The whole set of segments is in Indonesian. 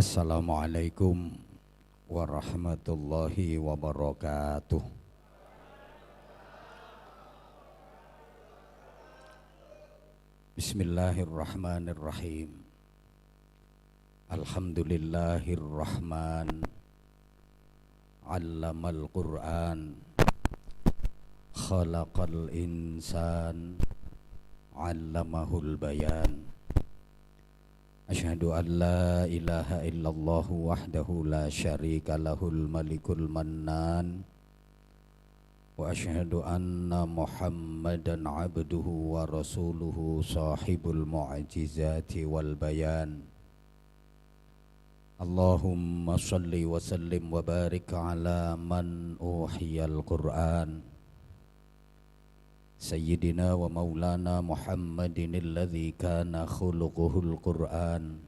Assalamualaikum warahmatullahi wabarakatuh. Bismillahirrahmanirrahim. Alhamdulillahirrahman. Allamal Qur'an. Khalaqal insan. Allamahul bayan. Asyhadu an la ilaha illallah wahdahu la syarika lahul malikul mannan. Wa asyhadu anna Muhammadan abduhu wa rasuluhu sahibul mu'jizati wal bayan. Allahumma salli wa sallim wa barik ala man uhiyal Qur'an. Sayyidina wa maulana Muhammadin alladhi kana khuluquhul Qur'an.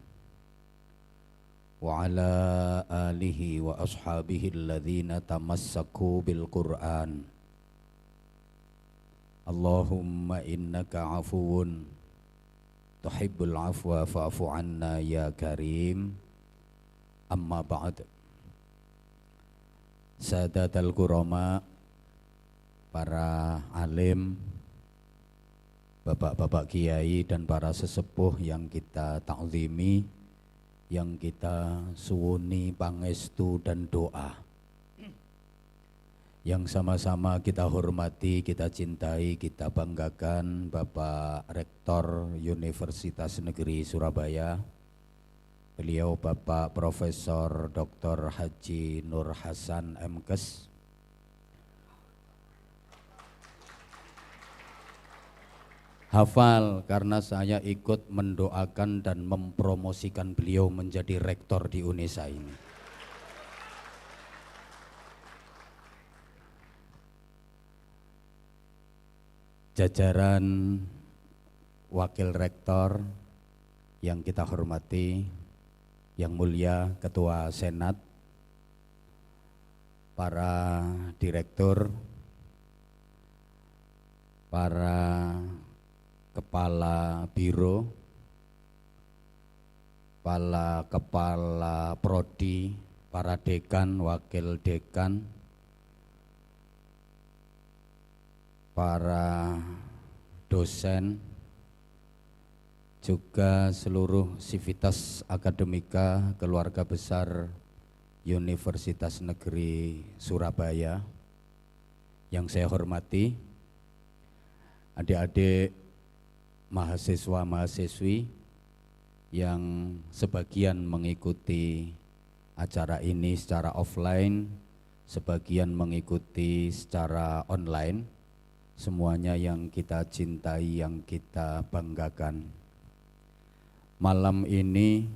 Wa ala alihi wa ashabihi alladhina tamassaku bil Qur'an. Allahumma innaka afuun tuhibbul afwa fa'fu anna ya karim. Amma ba'd. Sadatal kurama, para alim, bapak-bapak kiai dan para sesepuh yang kita ta'zimi, yang kita suwuni pangestu dan doa, yang sama-sama kita hormati, kita cintai, kita banggakan Bapak Rektor Universitas Negeri Surabaya, beliau Bapak Profesor Dr. Haji Nur Hasan MKes. Hafal karena saya ikut mendoakan dan mempromosikan beliau menjadi rektor di UNESA ini. Jajaran wakil rektor yang kita hormati, yang mulia Ketua Senat, para direktur, para kepala biro, kepala prodi, para dekan, wakil dekan, para dosen, juga seluruh sivitas akademika keluarga besar Universitas Negeri Surabaya yang saya hormati, adik-adik mahasiswa-mahasiswi yang sebagian mengikuti acara ini secara offline, sebagian mengikuti secara online, semuanya yang kita cintai, yang kita banggakan. Malam ini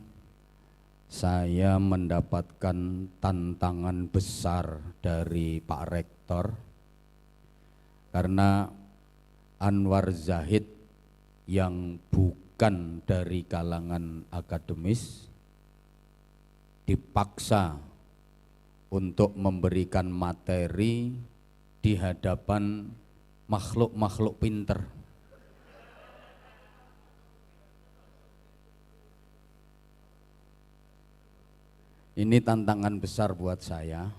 saya mendapatkan tantangan besar dari Pak Rektor, karena Anwar Zahid yang bukan dari kalangan akademis dipaksa untuk memberikan materi di hadapan makhluk-makhluk pinter. Ini tantangan besar buat saya,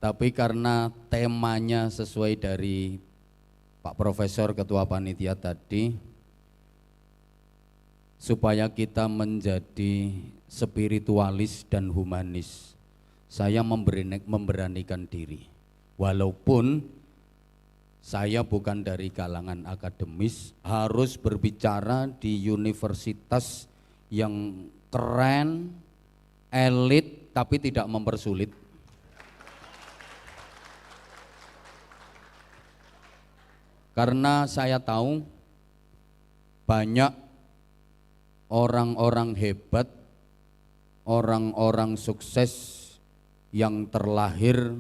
tapi karena temanya sesuai dari Pak Profesor Ketua Panitia tadi, supaya kita menjadi spiritualis dan humanis, saya memberanikan diri. Walaupun saya bukan dari kalangan akademis, harus berbicara di universitas yang keren, elit, tapi tidak mempersulit. Karena saya tahu banyak orang-orang hebat, orang-orang sukses yang terlahir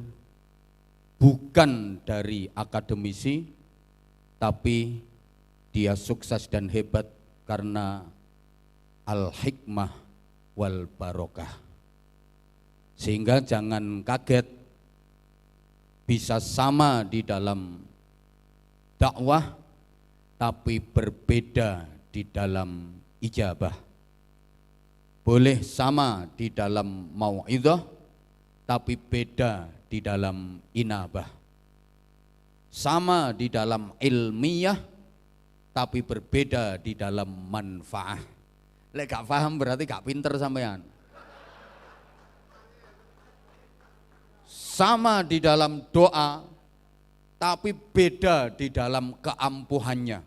bukan dari akademisi, tapi dia sukses dan hebat karena al-hikmah wal barokah. Sehingga jangan kaget bisa sama di dalam dakwah, tapi berbeda di dalam ijabah. boleh sama di dalam mau'idhah, tapi beda di dalam inabah. Sama di dalam ilmiah, tapi berbeda di dalam manfaah. Lek gak paham berarti gak pinter sampean. Sama di dalam doa, tapi beda di dalam keampuhannya.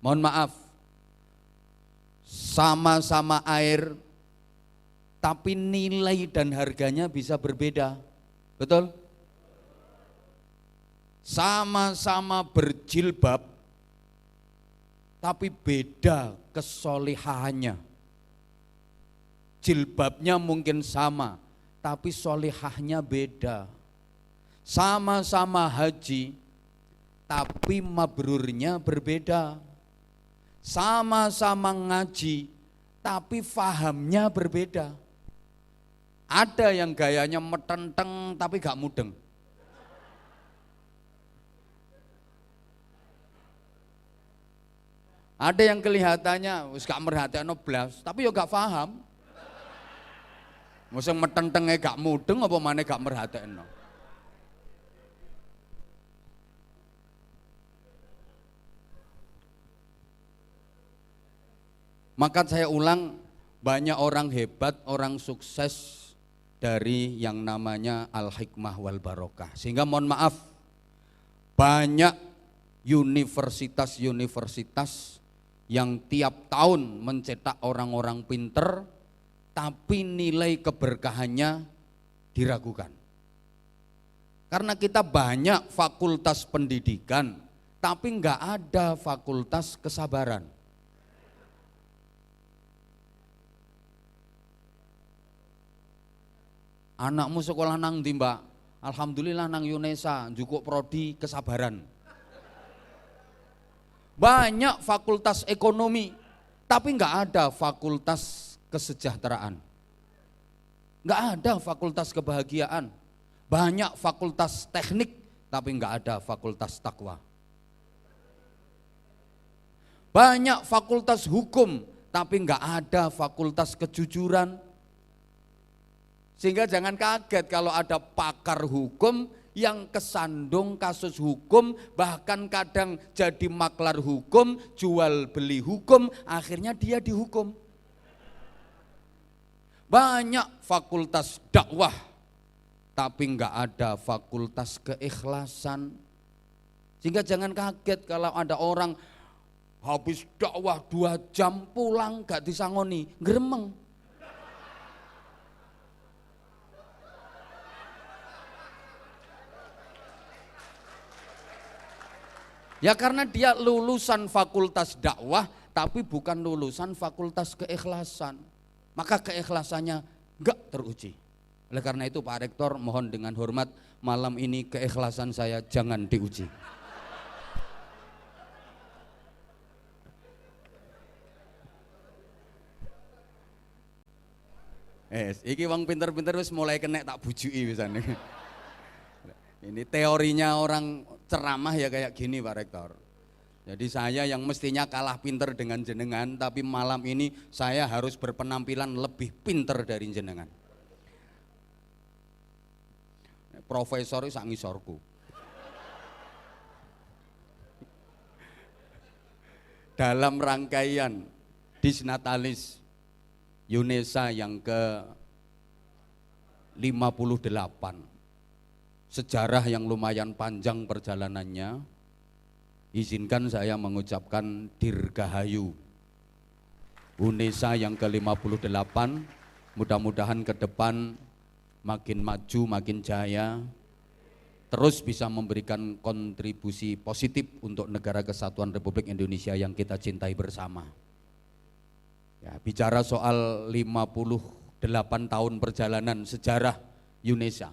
Mohon maaf, sama-sama air, tapi nilai dan harganya bisa berbeda. Betul? Sama-sama berjilbab, tapi beda kesolehannya. Jilbabnya mungkin sama, tapi solehahnya beda. Sama-sama haji, tapi mabrurnya berbeda. Sama-sama ngaji, tapi fahamnya berbeda. Ada yang gayanya metenteng tapi gak mudeng. Ada yang kelihatannya wis gak merhatekno blas, tapi yo gak paham. Mosok metentenge gak mudeng apa maneh gak merhatekno. Maka saya ulang, banyak orang hebat, orang sukses dari yang namanya al-hikmah wal barokah. Sehingga mohon maaf, banyak universitas-universitas yang tiap tahun mencetak orang-orang pinter, tapi nilai keberkahannya diragukan. Karena kita banyak fakultas pendidikan, tapi enggak ada fakultas kesabaran. Anakmu sekolah nang ndi, Mbak? Alhamdulillah nang Yunesa, njukuk prodi kesabaran. Banyak fakultas ekonomi, tapi enggak ada fakultas kesejahteraan. Enggak ada fakultas kebahagiaan. Banyak fakultas teknik, tapi enggak ada fakultas takwa. Banyak fakultas hukum, tapi enggak ada fakultas kejujuran. Sehingga jangan kaget kalau ada pakar hukum yang kesandung kasus hukum, bahkan kadang jadi maklar hukum, jual beli hukum, akhirnya dia dihukum. Banyak fakultas dakwah, tapi enggak ada fakultas keikhlasan. Sehingga jangan kaget kalau ada orang habis dakwah 2 jam pulang gak disangoni, gremeng. Ya karena dia lulusan fakultas dakwah, tapi bukan lulusan fakultas keikhlasan. Maka keikhlasannya enggak teruji. Oleh karena itu Pak Rektor, mohon dengan hormat, malam ini keikhlasan saya jangan diuji. Iki wong pinter-pinter wis mulai kena tak bujuki misalnya. Ini teorinya orang ceramah ya kayak gini Pak Rektor. Jadi saya yang mestinya kalah pinter dengan jenengan, tapi malam ini saya harus berpenampilan lebih pinter dari jenengan. Profesor sak ngisorku. Dalam rangkaian Disnatalis Yunesa yang ke-58, sejarah yang lumayan panjang perjalanannya, izinkan saya mengucapkan Dirgahayu Unesa yang ke-58. Mudah-mudahan ke depan makin maju, makin jaya, terus bisa memberikan kontribusi positif untuk Negara Kesatuan Republik Indonesia yang kita cintai bersama. Ya, bicara soal 58 tahun perjalanan sejarah Yunesa,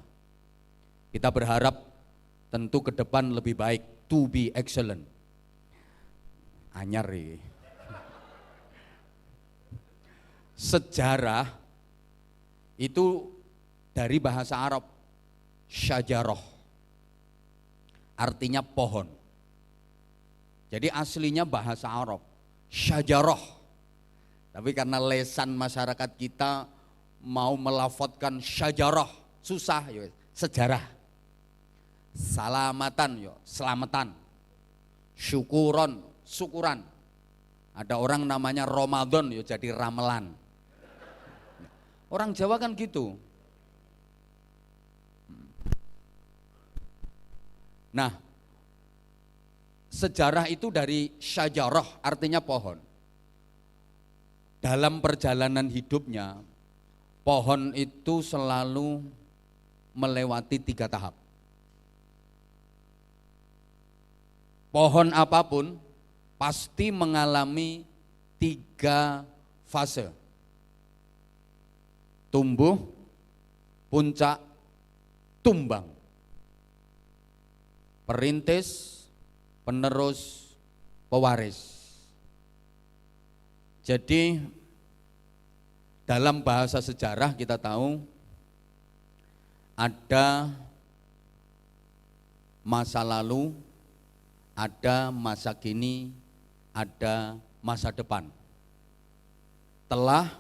kita berharap tentu ke depan lebih baik, to be excellent. Anyar ini. Sejarah itu dari bahasa Arab, syajarah, artinya pohon. Jadi aslinya bahasa Arab, syajarah. Tapi karena lesan masyarakat kita mau melafadzkan syajarah, susah ya, sejarah. Salamatan ya, selamatan. Syukuron, syukuran. Ada orang namanya Ramadan ya jadi ramelan. Orang Jawa kan gitu. Nah, sejarah itu dari syajarah, artinya pohon. Dalam perjalanan hidupnya, pohon itu selalu melewati 3 tahap. Pohon apapun pasti mengalami 3 fase. Tumbuh, puncak, tumbang. Perintis, penerus, pewaris. Jadi dalam bahasa sejarah kita tahu ada masa lalu, ada masa kini, ada masa depan. Telah,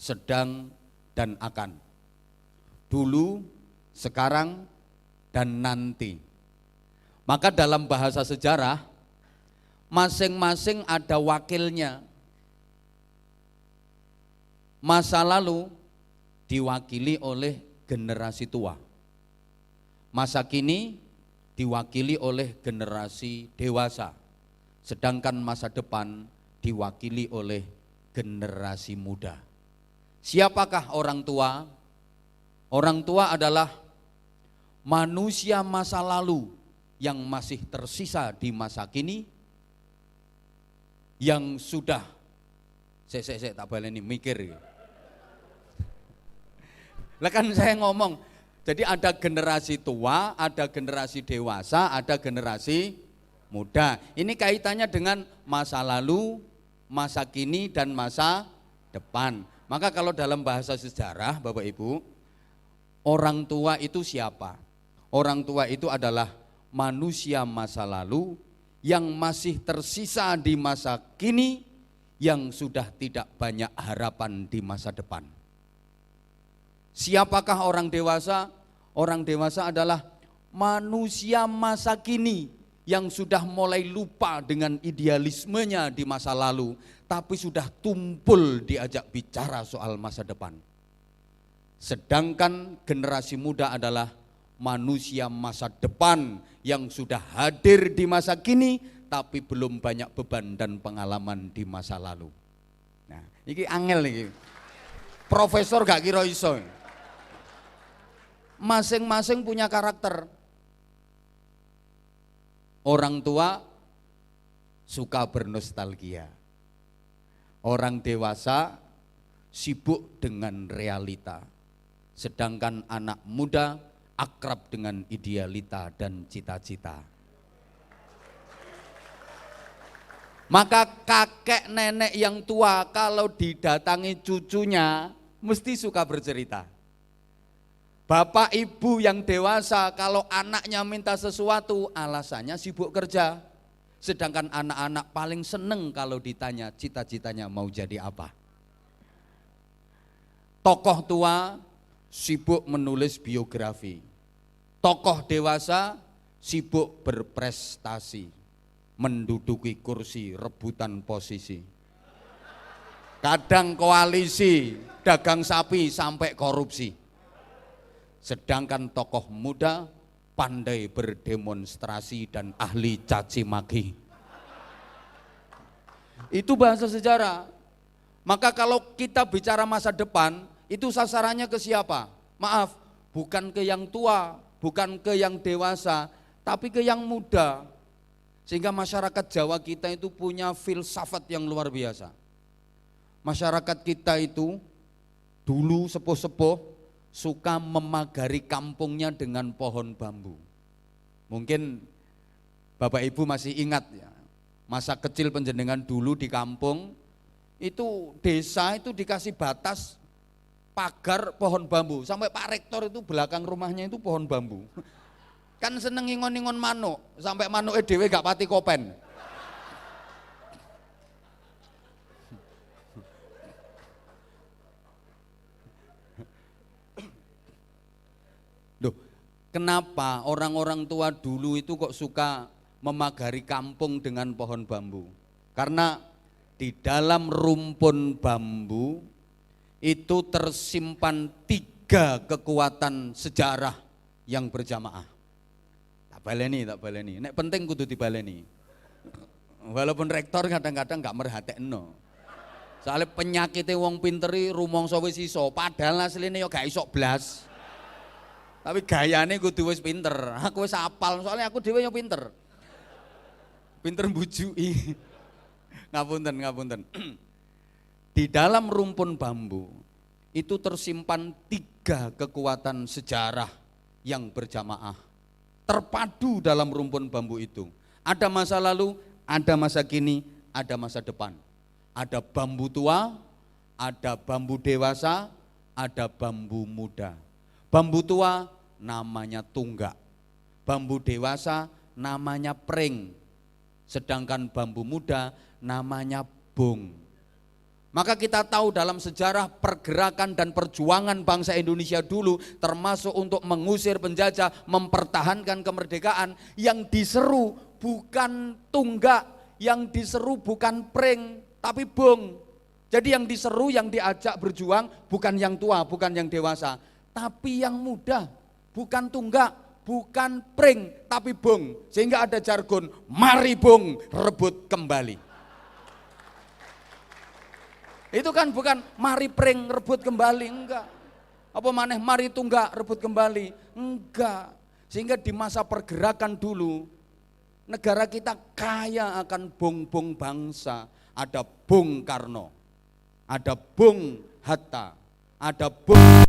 sedang, dan akan. Dulu, sekarang, dan nanti. Maka dalam bahasa sejarah, masing-masing ada wakilnya. Masa lalu diwakili oleh generasi tua. Masa kini diwakili oleh generasi dewasa. Sedangkan masa depan diwakili oleh generasi muda. Siapakah orang tua? Orang tua adalah manusia masa lalu yang masih tersisa di masa kini, yang sudah, saya tak boleh ini mikir. Lah kan saya ngomong, jadi ada generasi tua, ada generasi dewasa, ada generasi muda. Ini kaitannya dengan masa lalu, masa kini, dan masa depan. Maka kalau dalam bahasa sejarah, Bapak Ibu, orang tua itu siapa? Orang tua itu adalah manusia masa lalu yang masih tersisa di masa kini, yang sudah tidak banyak harapan di masa depan. Siapakah orang dewasa? Orang dewasa adalah manusia masa kini yang sudah mulai lupa dengan idealismenya di masa lalu, tapi sudah tumpul diajak bicara soal masa depan. Sedangkan generasi muda adalah manusia masa depan yang sudah hadir di masa kini, tapi belum banyak beban dan pengalaman di masa lalu. Nah, ini angel nih. Profesor gak kira iso. Masing-masing punya karakter. Orang tua suka bernostalgia. Orang dewasa sibuk dengan realita. Sedangkan anak muda akrab dengan idealita dan cita-cita. Maka kakek nenek yang tua kalau didatangi cucunya mesti suka bercerita. Bapak ibu yang dewasa kalau anaknya minta sesuatu alasannya sibuk kerja. Sedangkan anak-anak paling seneng kalau ditanya cita-citanya mau jadi apa. Tokoh tua sibuk menulis biografi. Tokoh dewasa sibuk berprestasi, menduduki kursi, rebutan posisi. Kadang koalisi, dagang sapi sampai korupsi. Sedangkan tokoh muda pandai berdemonstrasi dan ahli caci maki. Itu bahasa sejarah. Maka kalau kita bicara masa depan, itu sasarannya ke siapa? Maaf, bukan ke yang tua, bukan ke yang dewasa, tapi ke yang muda. Sehingga masyarakat Jawa kita itu punya filsafat yang luar biasa. Masyarakat kita itu dulu sepuh-sepuh suka memagari kampungnya dengan pohon bambu. Mungkin Bapak Ibu masih ingat ya, masa kecil penjenengan dulu di kampung, itu desa itu dikasih batas pagar pohon bambu. Sampai Pak Rektor itu belakang rumahnya itu pohon bambu. Kan seneng ingon-ingon manuk, sampai manuke dhewe gak pati kopen. Kenapa orang-orang tua dulu itu kok suka memagari kampung dengan pohon bambu? Karena di dalam rumpun bambu itu tersimpan 3 kekuatan sejarah yang berjamaah. Tak baleni. Nek penting kudu dibaleni. Walaupun rektor kadang-kadang gak merhatekno. Soalnya penyakitnya wong pinteri rumangsa wis iso, padahal asline yo gak iso blas. Tapi gayane kudu wis pinter. Aku wis apal, soalnya aku dhewe yo pinter. Pinter mbujui. Ngapunten. Di dalam rumpun bambu itu tersimpan 3 kekuatan sejarah yang berjamaah. Terpadu dalam rumpun bambu itu. Ada masa lalu, ada masa kini, ada masa depan. Ada bambu tua, ada bambu dewasa, ada bambu muda. Bambu tua namanya tunggak, bambu dewasa namanya pring, sedangkan bambu muda namanya bung. Maka kita tahu dalam sejarah pergerakan dan perjuangan bangsa Indonesia dulu, termasuk untuk mengusir penjajah, mempertahankan kemerdekaan, yang diseru bukan tunggak, yang diseru bukan pring, tapi bung. Jadi yang diseru, yang diajak berjuang bukan yang tua, bukan yang dewasa, tapi yang muda, bukan tunggak, bukan pring, tapi bung. Sehingga ada jargon, mari bung, rebut kembali. Itu kan bukan mari pring, rebut kembali, enggak. Apa maneh mari tunggak, rebut kembali, enggak. Sehingga di masa pergerakan dulu, negara kita kaya akan bung-bung bangsa. Ada Bung Karno, ada Bung Hatta, ada Bung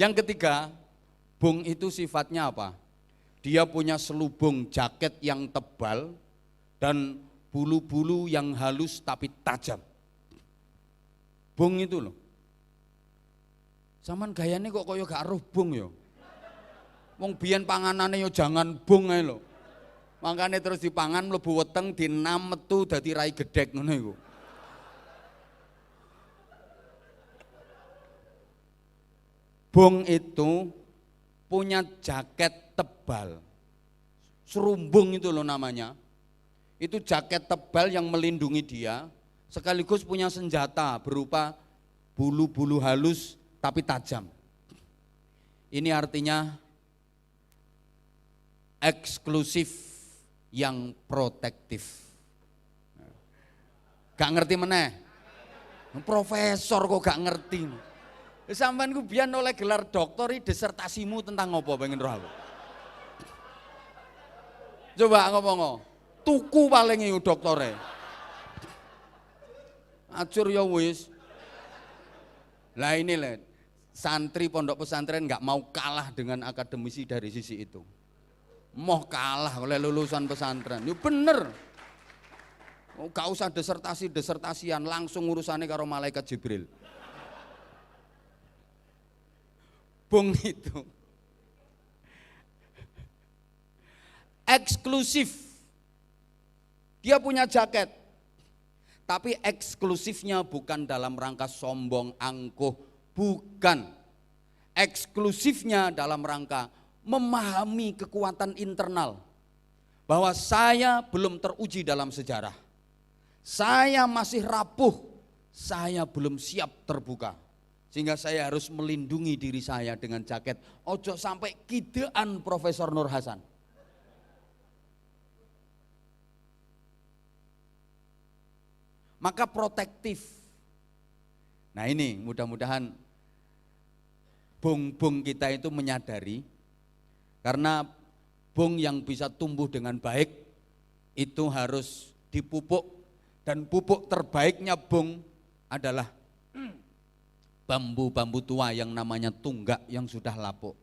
Yang ketiga, bung itu sifatnya apa? Dia punya selubung jaket yang tebal dan bulu-bulu yang halus tapi tajam. Bung itu loh. Saman gayane kok kaya gak roh bung yo. Wong biyen panganane yo jangan bung ae lho. Makane terus dipangan mlebu weteng dinam metu dadi rai gedhek ngono iku. Bung itu punya jaket tebal. Serumbung itu loh namanya. Itu jaket tebal yang melindungi dia, sekaligus punya senjata berupa bulu-bulu halus tapi tajam. Ini artinya eksklusif yang protektif. Gak ngerti meneh? Profesor kok gak ngerti. Sampeyan ku biyen oleh gelar doktori disertasimu tentang apa pengen roh aku? Coba ngomong. Tuku paling iku doktore. Acur ya wis. Lah ini lho, santri pondok pesantren nggak mau kalah dengan akademisi dari sisi itu. Mau kalah oleh lulusan pesantren. Ya bener. Gak usah desertasian, langsung urusannya karo malaikat Jibril. Bung itu eksklusif. Dia punya jaket, tapi eksklusifnya bukan dalam rangka sombong, angkuh, bukan. Eksklusifnya dalam rangka memahami kekuatan internal, bahwa saya belum teruji dalam sejarah, saya masih rapuh, saya belum siap terbuka, sehingga saya harus melindungi diri saya dengan jaket. Ojo sampai kidean Profesor Nur Hasan. Maka protektif. Nah ini mudah-mudahan bung-bung kita itu menyadari, karena bung yang bisa tumbuh dengan baik itu harus dipupuk, dan pupuk terbaiknya bung adalah bambu-bambu tua yang namanya tunggak yang sudah lapuk.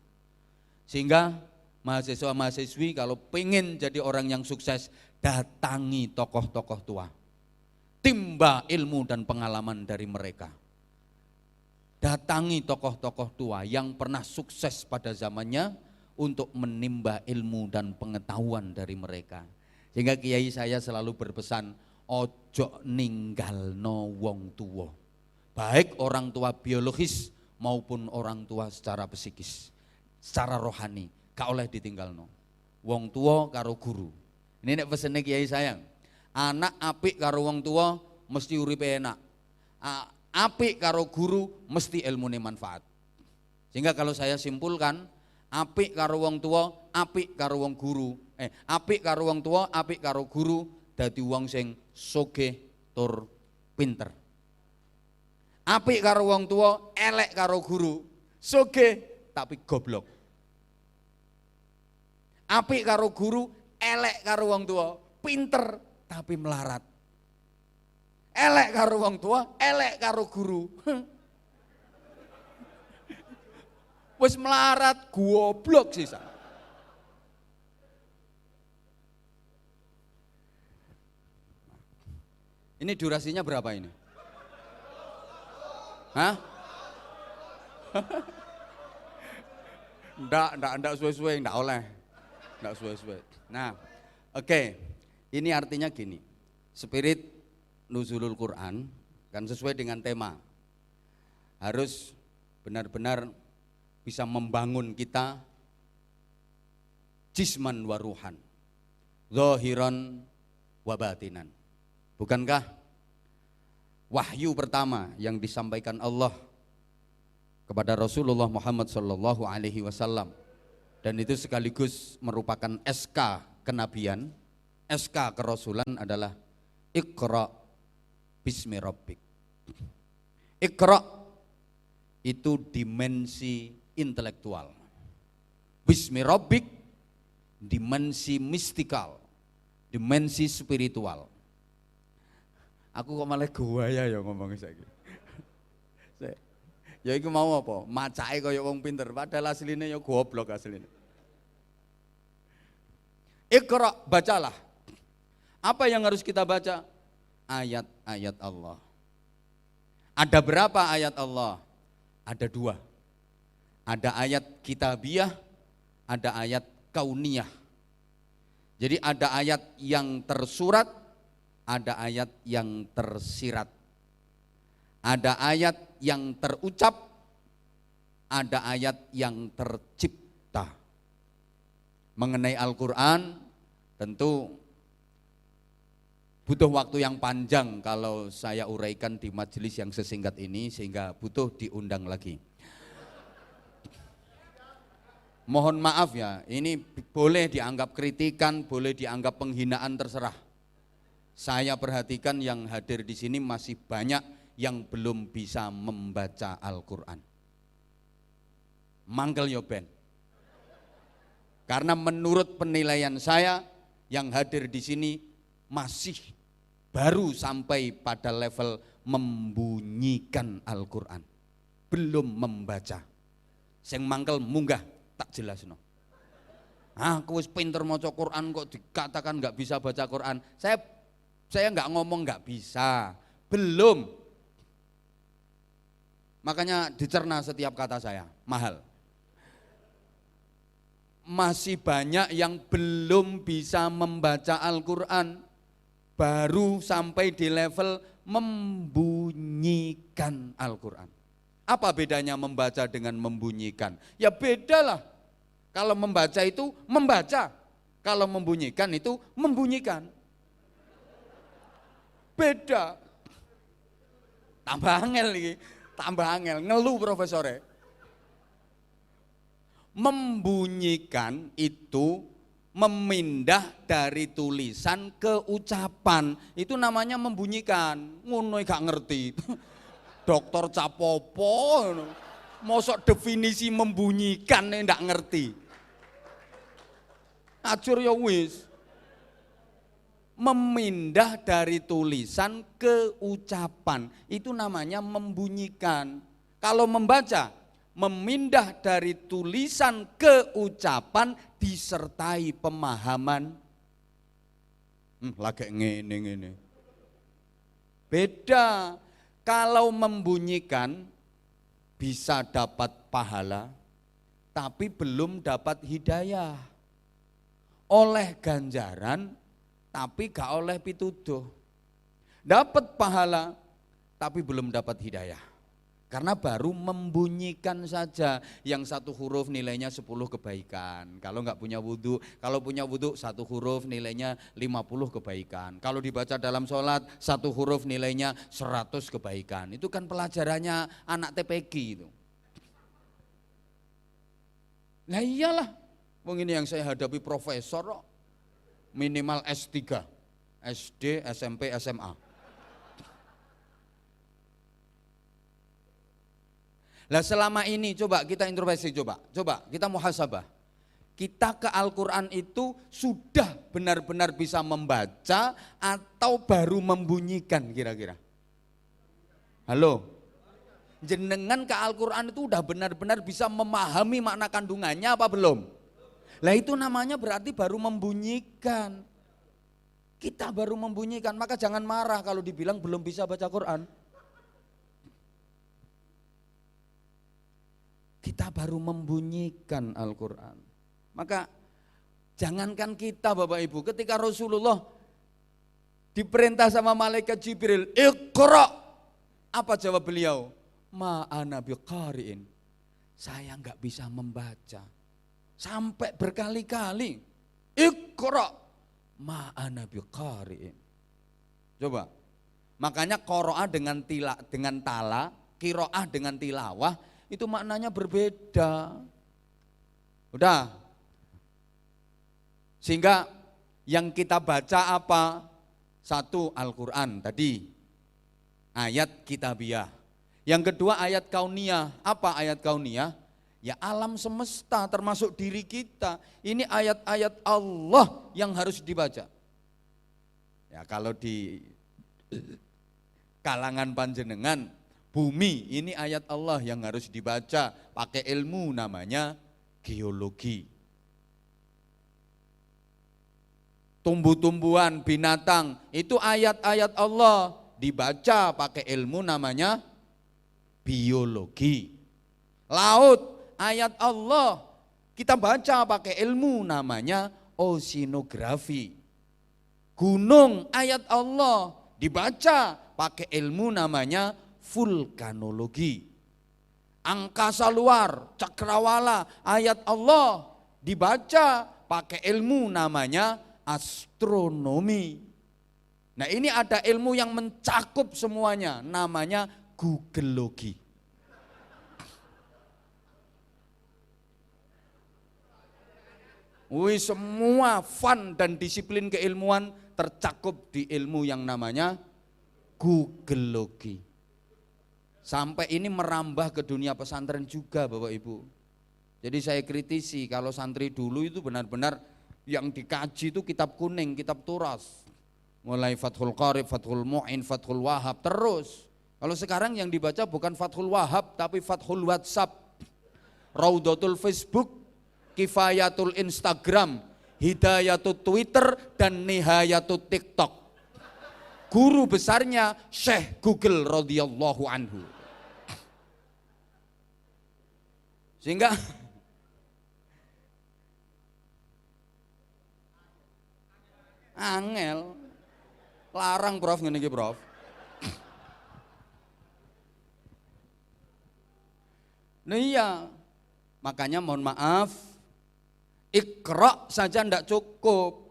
Sehingga mahasiswa-mahasiswi kalau pengen jadi orang yang sukses, datangi tokoh-tokoh tua. Timba ilmu dan pengalaman dari mereka. Datangi tokoh-tokoh tua yang pernah sukses pada zamannya untuk menimba ilmu dan pengetahuan dari mereka. Sehingga kiai saya selalu berpesan, ojo ninggalno wong tua. Baik orang tua biologis maupun orang tua secara psikis, secara rohani, gak oleh ditinggalno. Wong tua karo guru. Ini nek pesene kiai sayang. Anak apik karo wong tua mesti uripe enak. Apik karo guru mesti ilmune manfaat. Sehingga kalau saya simpulkan, apik karo wong tua, apik karo wong guru. Apik karo wong tua, apik karo guru, dadi wong sing sugih tur pinter. Apik karo wong tua, elek karo guru, sugih tapi goblok. Apik karo guru, elek karo wong tua, pinter tapi melarat. Elek karo wong tua, elek karo guru. Wis melarat, goblok sisa. Ini durasinya berapa ini? Hah? Ndak suwe-suwe, ndak oleh. Ndak suwe-suwe. Nah, oke. Ini artinya gini, spirit nuzulul Quran kan sesuai dengan tema. Harus benar-benar bisa membangun kita jisman wa ruhan, zahiran wa batinan. Bukankah wahyu pertama yang disampaikan Allah kepada Rasulullah Muhammad SAW, dan itu sekaligus merupakan SK kenabian, SK kerasulan adalah Iqra bismi rabbik. Iqra itu dimensi intelektual, bismi rabbik dimensi mistikal, dimensi spiritual. Aku kok malah gaya ya ngomong saiki. Ya iku mau apa? Macake kaya wong pinter, padahal asline ya goblok asline. Iqra, bacalah. Apa yang harus kita baca? Ayat-ayat Allah. Ada berapa ayat Allah? Ada 2. Ada ayat kitabiah, ada ayat kauniyah. Jadi ada ayat yang tersurat, ada ayat yang tersirat. Ada ayat yang terucap, ada ayat yang tercipta. Mengenai Al-Quran tentu butuh waktu yang panjang kalau saya uraikan di majelis yang sesingkat ini, sehingga butuh diundang lagi. Mohon maaf ya, ini boleh dianggap kritikan, boleh dianggap penghinaan, terserah. Saya perhatikan yang hadir di sini masih banyak yang belum bisa membaca Al-Quran. Mangkel yo ben. Karena menurut penilaian saya yang hadir di sini masih baru sampai pada level membunyikan Al-Quran, belum membaca. Sing mangkel munggah tak jelasno. Aku wis pinter maca Quran kok dikatakan nggak bisa baca Quran. Saya nggak ngomong nggak bisa, belum. Makanya dicerna setiap kata saya, mahal. Masih banyak yang belum bisa membaca Al-Quran, baru sampai di level membunyikan Al-Quran. Apa bedanya membaca dengan membunyikan? Ya bedalah. Kalau membaca itu membaca, kalau membunyikan itu membunyikan. Beda. Tambah angel nih, tambah angel, ngeluh profesore. Membunyikan itu memindah dari tulisan ke ucapan, itu namanya membunyikan. Ngono gak ngerti. Dokter capopo, mosok definisi membunyikan ndak ngerti. Ajur ya wis. Memindah dari tulisan ke ucapan, itu namanya membunyikan. Kalau membaca, memindah dari tulisan ke ucapan disertai pemahaman. Lagi ngene. Beda. Kalau membunyikan bisa dapat pahala, tapi belum dapat hidayah. Oleh ganjaran, tapi gak oleh pituduh. Dapat pahala, tapi belum dapat hidayah. Karena baru membunyikan saja, yang 1 huruf nilainya 10 kebaikan. Kalau enggak punya wudhu, kalau punya wudhu 1 huruf nilainya 50 kebaikan. Kalau dibaca dalam sholat 1 huruf nilainya 100 kebaikan. Itu kan pelajarannya anak TPG itu. Nah iyalah, ini yang saya hadapi profesor, minimal S3, SD, SMP, SMA. Lah selama ini coba kita introspeksi, coba kita muhasabah. Kita ke Al-Quran itu sudah benar-benar bisa membaca atau baru membunyikan kira-kira? Halo? Jenengan ke Al-Quran itu udah benar-benar bisa memahami makna kandungannya apa belum? Lah itu namanya berarti baru membunyikan. Kita baru membunyikan, maka jangan marah kalau dibilang belum bisa baca Quran. Kita baru membunyikan Al-Quran. Maka jangankan kita Bapak Ibu, ketika Rasulullah diperintah sama malaikat Jibril, Iqra, apa jawab beliau? Ma ana biqari'in, saya enggak bisa membaca. Sampai berkali-kali, Iqra, ma ana biqari'in. Coba, makanya qiraah dengan tala, qiraah dengan tilawah, itu maknanya berbeda. Udah. Sehingga yang kita baca apa? 1 Al-Quran tadi, ayat kitabiah. Yang kedua ayat kauniyah. Apa ayat kauniyah? Ya alam semesta termasuk diri kita. Ini ayat-ayat Allah yang harus dibaca. Ya kalau di kalangan panjenengan Bumi, ini ayat Allah yang harus dibaca pakai ilmu namanya geologi. Tumbuh-tumbuhan, binatang, itu ayat-ayat Allah dibaca pakai ilmu namanya biologi. Laut, ayat Allah kita baca pakai ilmu namanya oceanografi. Gunung, ayat Allah dibaca pakai ilmu namanya vulkanologi. Angkasa luar, cakrawala, ayat Allah dibaca pakai ilmu namanya astronomi. Nah, ini ada ilmu yang mencakup semuanya, namanya googleologi. Semua fun dan disiplin keilmuan tercakup di ilmu yang namanya googleologi. Sampai ini merambah ke dunia pesantren juga Bapak Ibu. Jadi saya kritisi kalau santri dulu itu benar-benar yang dikaji itu kitab kuning, kitab turas. Mulai Fathul Qarib, Fathul Mu'in, Fathul Wahab terus. Kalau sekarang yang dibaca bukan Fathul Wahab tapi Fathul WhatsApp, Raudatul Facebook, Kifayatul Instagram, Hidayatul Twitter dan Nihayatul TikTok. Guru besarnya Syekh Google radhiyallahu anhu. Sehingga angel larang Prof ngene iki Prof. Nah iya, makanya mohon maaf, Iqra saja ndak cukup.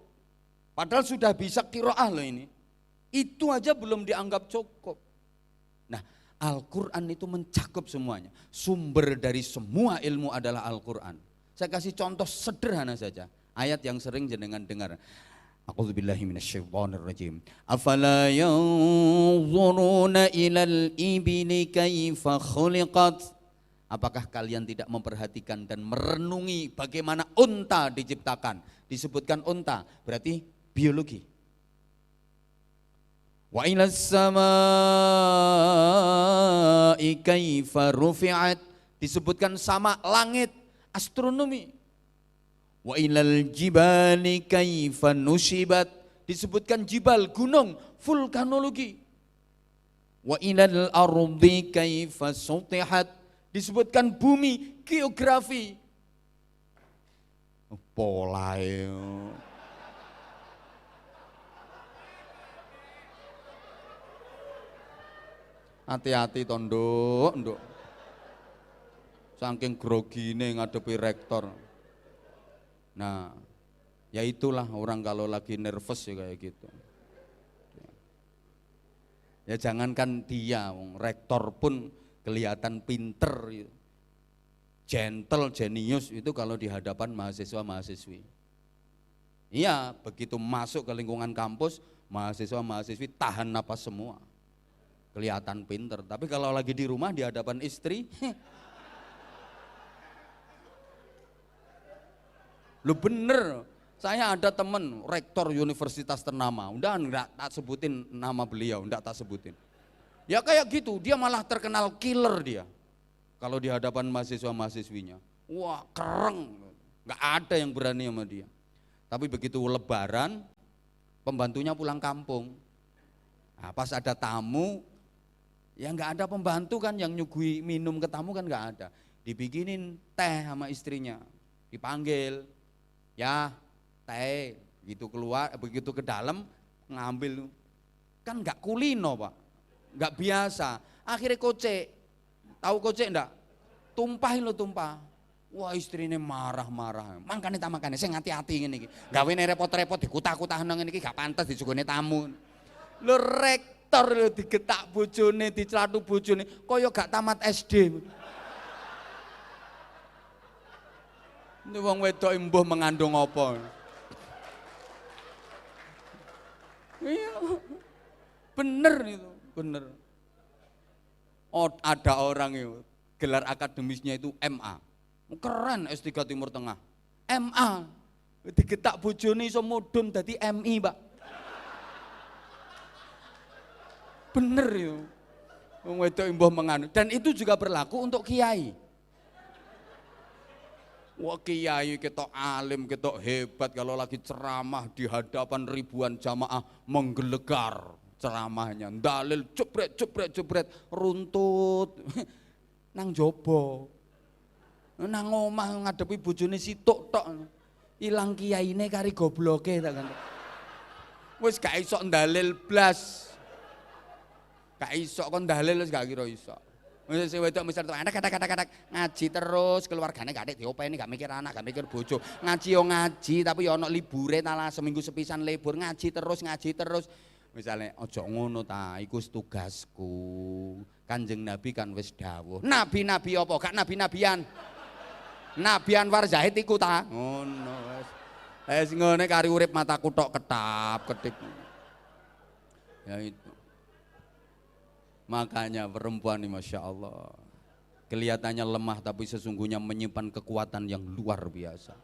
Padahal sudah bisa qiraah loh ini. Itu aja belum dianggap cukup. Nah, Al-Qur'an itu mencakup semuanya. Sumber dari semua ilmu adalah Al-Qur'an. Saya kasih contoh sederhana saja. Ayat yang sering jenengan dengar. A'udzubillahi minasyaitonirrajim. Afala yanzuruna ilal ibili kaifa khuliqat. Apakah kalian tidak memperhatikan dan merenungi bagaimana unta diciptakan? Disebutkan unta, berarti biologi. Wa ilas samaa'i kaifa rufi'at. Disebutkan sama, langit, astronomi. Wa ilal jibali kaifa nusibat. Disebutkan jibal, gunung, vulkanologi. Wa ilal ardi kaifa sutihat. Disebutkan bumi, geografi. Pola ya. Hati-hati tondo, nduk. Saking grogine ngadepi rektor. Nah, ya itulah orang kalau lagi nervous ya kayak gitu. Ya jangankan dia, rektor pun kelihatan pinter, gentle, jenius itu kalau di hadapan mahasiswa-mahasiswi. Iya, begitu masuk ke lingkungan kampus, mahasiswa-mahasiswi tahan napas semua. Kelihatan pinter, tapi kalau lagi di rumah di hadapan istri, lu bener. Saya ada temen rektor universitas ternama, udah enggak tak sebutin nama beliau, enggak tak sebutin. Ya kayak gitu, dia malah terkenal killer dia. Kalau di hadapan mahasiswa-mahasiswinya. Wah kereng, gak ada yang berani sama dia. Tapi begitu lebaran, pembantunya pulang kampung. Nah, pas ada tamu, ya gak ada pembantu kan yang nyugui minum ke tamu kan gak ada. Dibikinin teh sama istrinya, dipanggil, ya teh, begitu keluar, begitu ke dalam, ngambil. Kan gak kulino Pak. Enggak biasa, akhirnya kocek, tahu kocek enggak? Tumpahin lo tumpah, wah istrinya marah-marah, makanya saya hati-hati ini, gawe repot-repot dikutak-kutak nang ini, gak pantas disugone tamu. Lo rektor lo digetak bojone, dicelatu bojone, koyo gak tamat SD. Ini wong wedok imbuh mengandung apa? Iya, bener itu. Bener. Oh, ada orang itu gelar akademisnya itu MA. Keren S3 Timur Tengah. MA. Digetak bojone iso mudhun dadi MI, Pak. Bener itu. Wong wedok imbuh menganu. Dan itu juga berlaku untuk kiai. Wah kiai ketok alim, ketok hebat kalau lagi ceramah di hadapan ribuan jamaah menggelegar ceramahnya. Dalil jebret jebret jebret runtut nang jobo. Nang omah ngadepi bojone situk tok. Ilang kiyaine kari gobloke ta kan. Wis gak iso ndalil blas. Gak iso kon dalil wis gak kira iso. Wis wedok misal kadang-kadang ngaji terus keluargane gak atik diopeni, gak mikir anak, gak mikir bojo. Ngaji yo ngaji tapi yo ono libure talah seminggu sepisan libur ngaji terus. Misale aja ngono ta, iku tugasku. Kanjeng Nabi kan wis dawuh. Nabi-nabi apa? Gak nabi-nabian. Nabi Anwar Zahid iku ta. Ngono wis. Wis ngene kari urip mataku tok ketap-ketip. Ya itu. Makanya perempuan ini Masya Allah kelihatannya lemah tapi sesungguhnya menyimpan kekuatan yang luar biasa.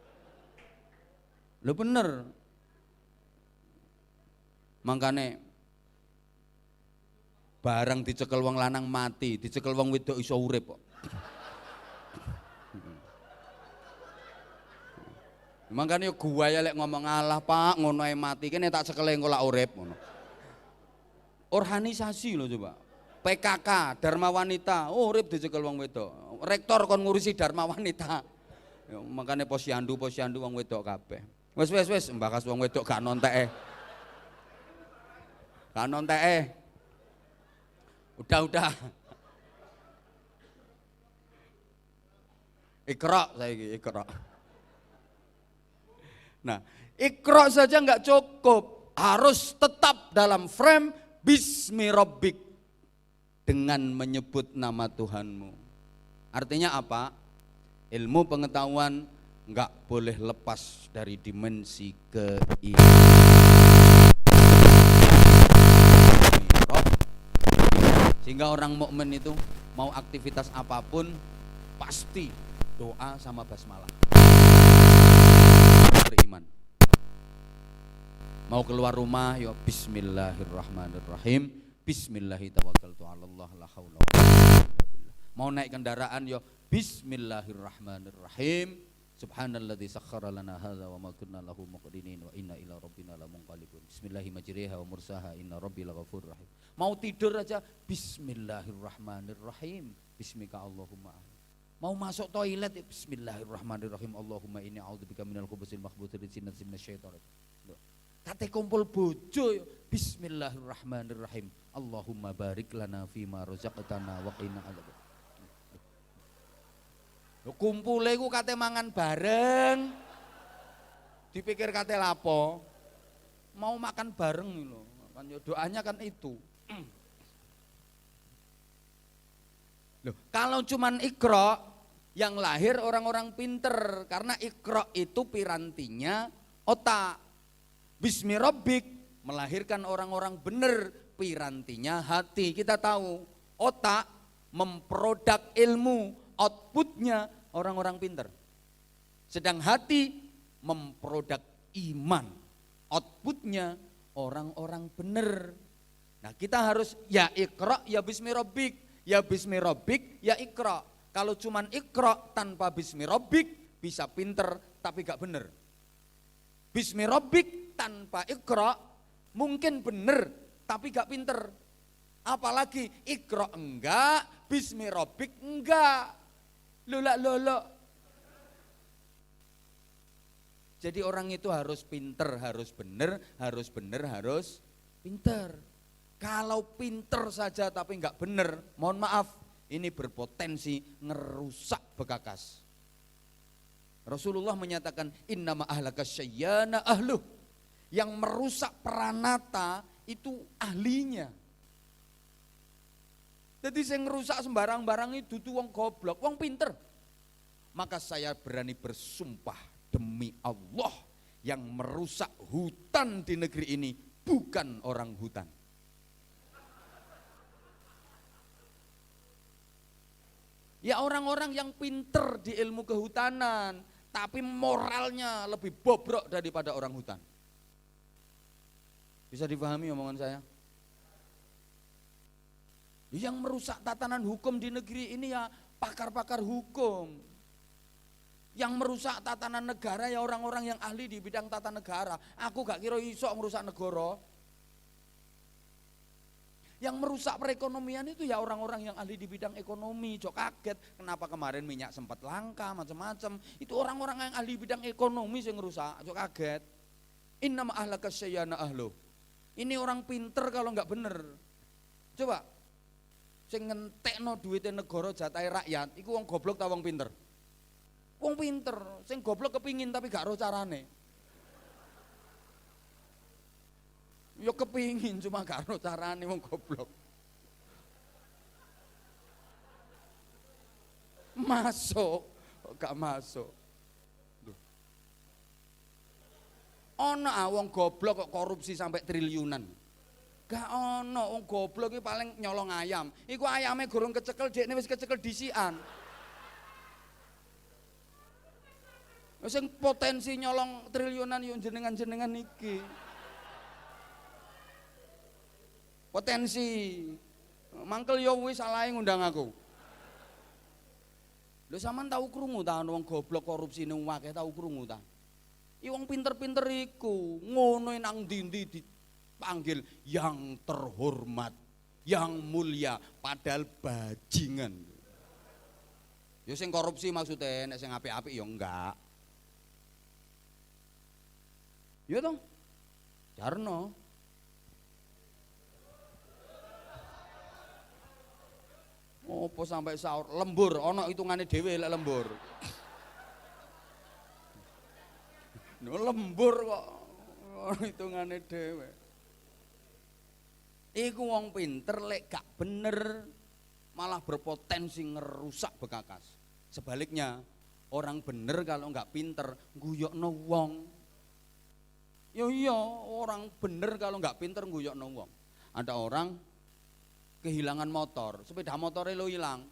Lo bener. Makanya barang dicekel wong lanang mati, dicekel wong wedok iso urip kok. Makanya gua ya lek ngomong Allah Pak ngono ae mati kene tak cekele engko lak urip ngono. Organisasi lho coba. PKK Dharma Wanita, urip dicekel wong wedok. Rektor kon ngurusi Dharma Wanita. Ya, makanya posyandu wong wedok kabeh. Wis mbakas wong wedok gak nonteke. Gak nonteke. Udah. Iqra saiki Iqra. Nah, Iqra saja nggak cukup, harus tetap dalam frame Bismi Rabbik dengan menyebut nama Tuhanmu. Artinya apa? Ilmu pengetahuan nggak boleh lepas dari dimensi keimanan. Sehingga orang mukmin itu mau aktivitas apapun pasti doa sama basmalah. Beriman. Mau keluar rumah ya bismillahirrahmanirrahim. Bismillahirrahmanirrahim. La haula wala quwwata illa billah. Mau naik kendaraan ya bismillahirrahmanirrahim. Subhanalladzi sakhkhara lana hadza wa ma kunna lahu muqrinin wa inna ila rabbina lamunqalibun. Bismillahi majriha wa mursaha inna rabbil ghafurur rahim. Mau tidur aja bismillahirrahmanirrahim. Bismika Allahumma. Mau masuk toilet ya bismillahirrahmanirrahim. Allahumma inni a'udzubika minal khubuthil makhbuthil jinnati minasyaitonir rajim. Kate kumpul bojo ya bismillahirrahmanirrahim. Allahumma barik lana fima razaqtana wa qina adzabannar. Lho kumpule iku kate mangan bareng. Dipikir kate lapo? Mau makan bareng lho. Kan doanya kan itu. Loh, kalau cuman Iqra yang lahir orang-orang pinter karena Iqra itu pirantinya otak. Bismi Rabbik melahirkan orang-orang bener, pirantinya hati. Kita tahu otak memproduk ilmu, outputnya orang-orang pinter. Sedang hati memproduk iman, outputnya orang-orang bener. Nah kita harus ya Iqra ya Bismi Rabbik, ya Bismi Rabbik ya Iqra. Kalau cuman Iqra tanpa Bismi Rabbik bisa pinter tapi gak bener. Bismi Rabbik tanpa Iqra mungkin bener tapi gak pinter. Apalagi Iqra enggak, Bismi Rabbik enggak. Lolo. Jadi orang itu harus pinter, harus bener, harus pinter. Kalau pinter saja tapi enggak bener, mohon maaf, ini berpotensi ngerusak bekakas. Rasulullah menyatakan innama ahlaka syayyana ahluh. Yang merusak Pranata itu ahlinya. Jadi saya ngerusak sembarang barang itu tuh wong goblok, wong pinter. Maka saya berani bersumpah demi Allah yang merusak hutan di negeri ini bukan orang hutan. Ya orang-orang yang pinter di ilmu kehutanan, tapi moralnya lebih bobrok daripada orang hutan. Bisa dipahami omongan saya? Yang merusak tatanan hukum di negeri ini ya pakar-pakar hukum. Yang merusak tatanan negara ya orang-orang yang ahli di bidang tata negara. Aku gak kira iso merusak negara. Yang merusak perekonomian itu ya orang-orang yang ahli di bidang ekonomi. Jok kaget kenapa kemarin minyak sempat langka macam-macam. Itu orang-orang yang ahli bidang ekonomi yang merusak. Jok kaget. Innama ahlaka syayana ahlu. Ini orang pinter kalau nggak bener. Coba sing ngentekno duitnya negara jatahe rakyat, iku wong goblok ta wong pinter? Wong pinter, sing goblok kepingin tapi gak ro carane. Ya kepingin cuma gak ro carane wong goblok. Masuk, gak masuk. Ono wong goblok kok korupsi sampai triliunan. Gak ono, wong goblok iki paling nyolong ayam. Iku ayame gorong kecekel, dekne wis kecekel disikan. Sing potensi nyolong triliunan yo jenengan-jenengan iki. Potensi. Mangkel yo wis salahe ngundang aku. Lho sampean tahu krungu ta wong goblok korupsi ning akeh tahu krungu ta? Wong pinter-pinter iku ngono nang ndi-ndi dipanggil yang terhormat, yang mulia, padahal bajingan. Ya sing korupsi maksudnya, nek sing apik-apik ya enggak. Ya toh? Jarno. Opo sampai sahur lembur, ono hitungane dhewe lek lembur. No lembur kok hitungane dhewe. Iku wong pinter lek gak bener malah berpotensi ngerusak bekakas. Sebaliknya orang bener kalau nggak pinter guyokno wong. Yo iya orang bener kalau nggak pinter guyokno wong. Ada orang kehilangan motor, sepeda motornya lo hilang,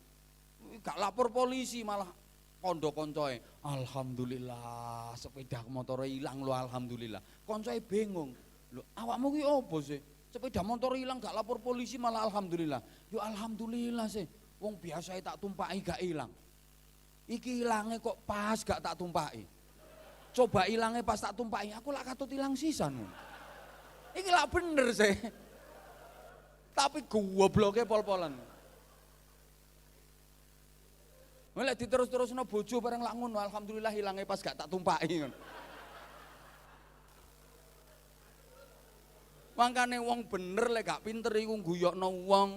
gak lapor polisi malah kondo koncoe, alhamdulillah sepeda motornya hilang lo alhamdulillah. Koncoe bingung, lo awakmu ki opo sih? Sepeda motor hilang gak lapor polisi malah alhamdulillah. Yo alhamdulillah sih, wong biasa tak tumpaki gak hilang. Iki hilangnya kok pas gak tak tumpaki. Coba hilangnya pas tak tumpaki, aku lah katut hilang sisan. Iki lah bener sih. Tapi gobloknya pol-polan. Mulai diterus-terusno bojo bareng lak ngono, alhamdulillah hilangnya pas gak tak tumpaki. Makane wong bener lek gak pinter iku guyokno wong.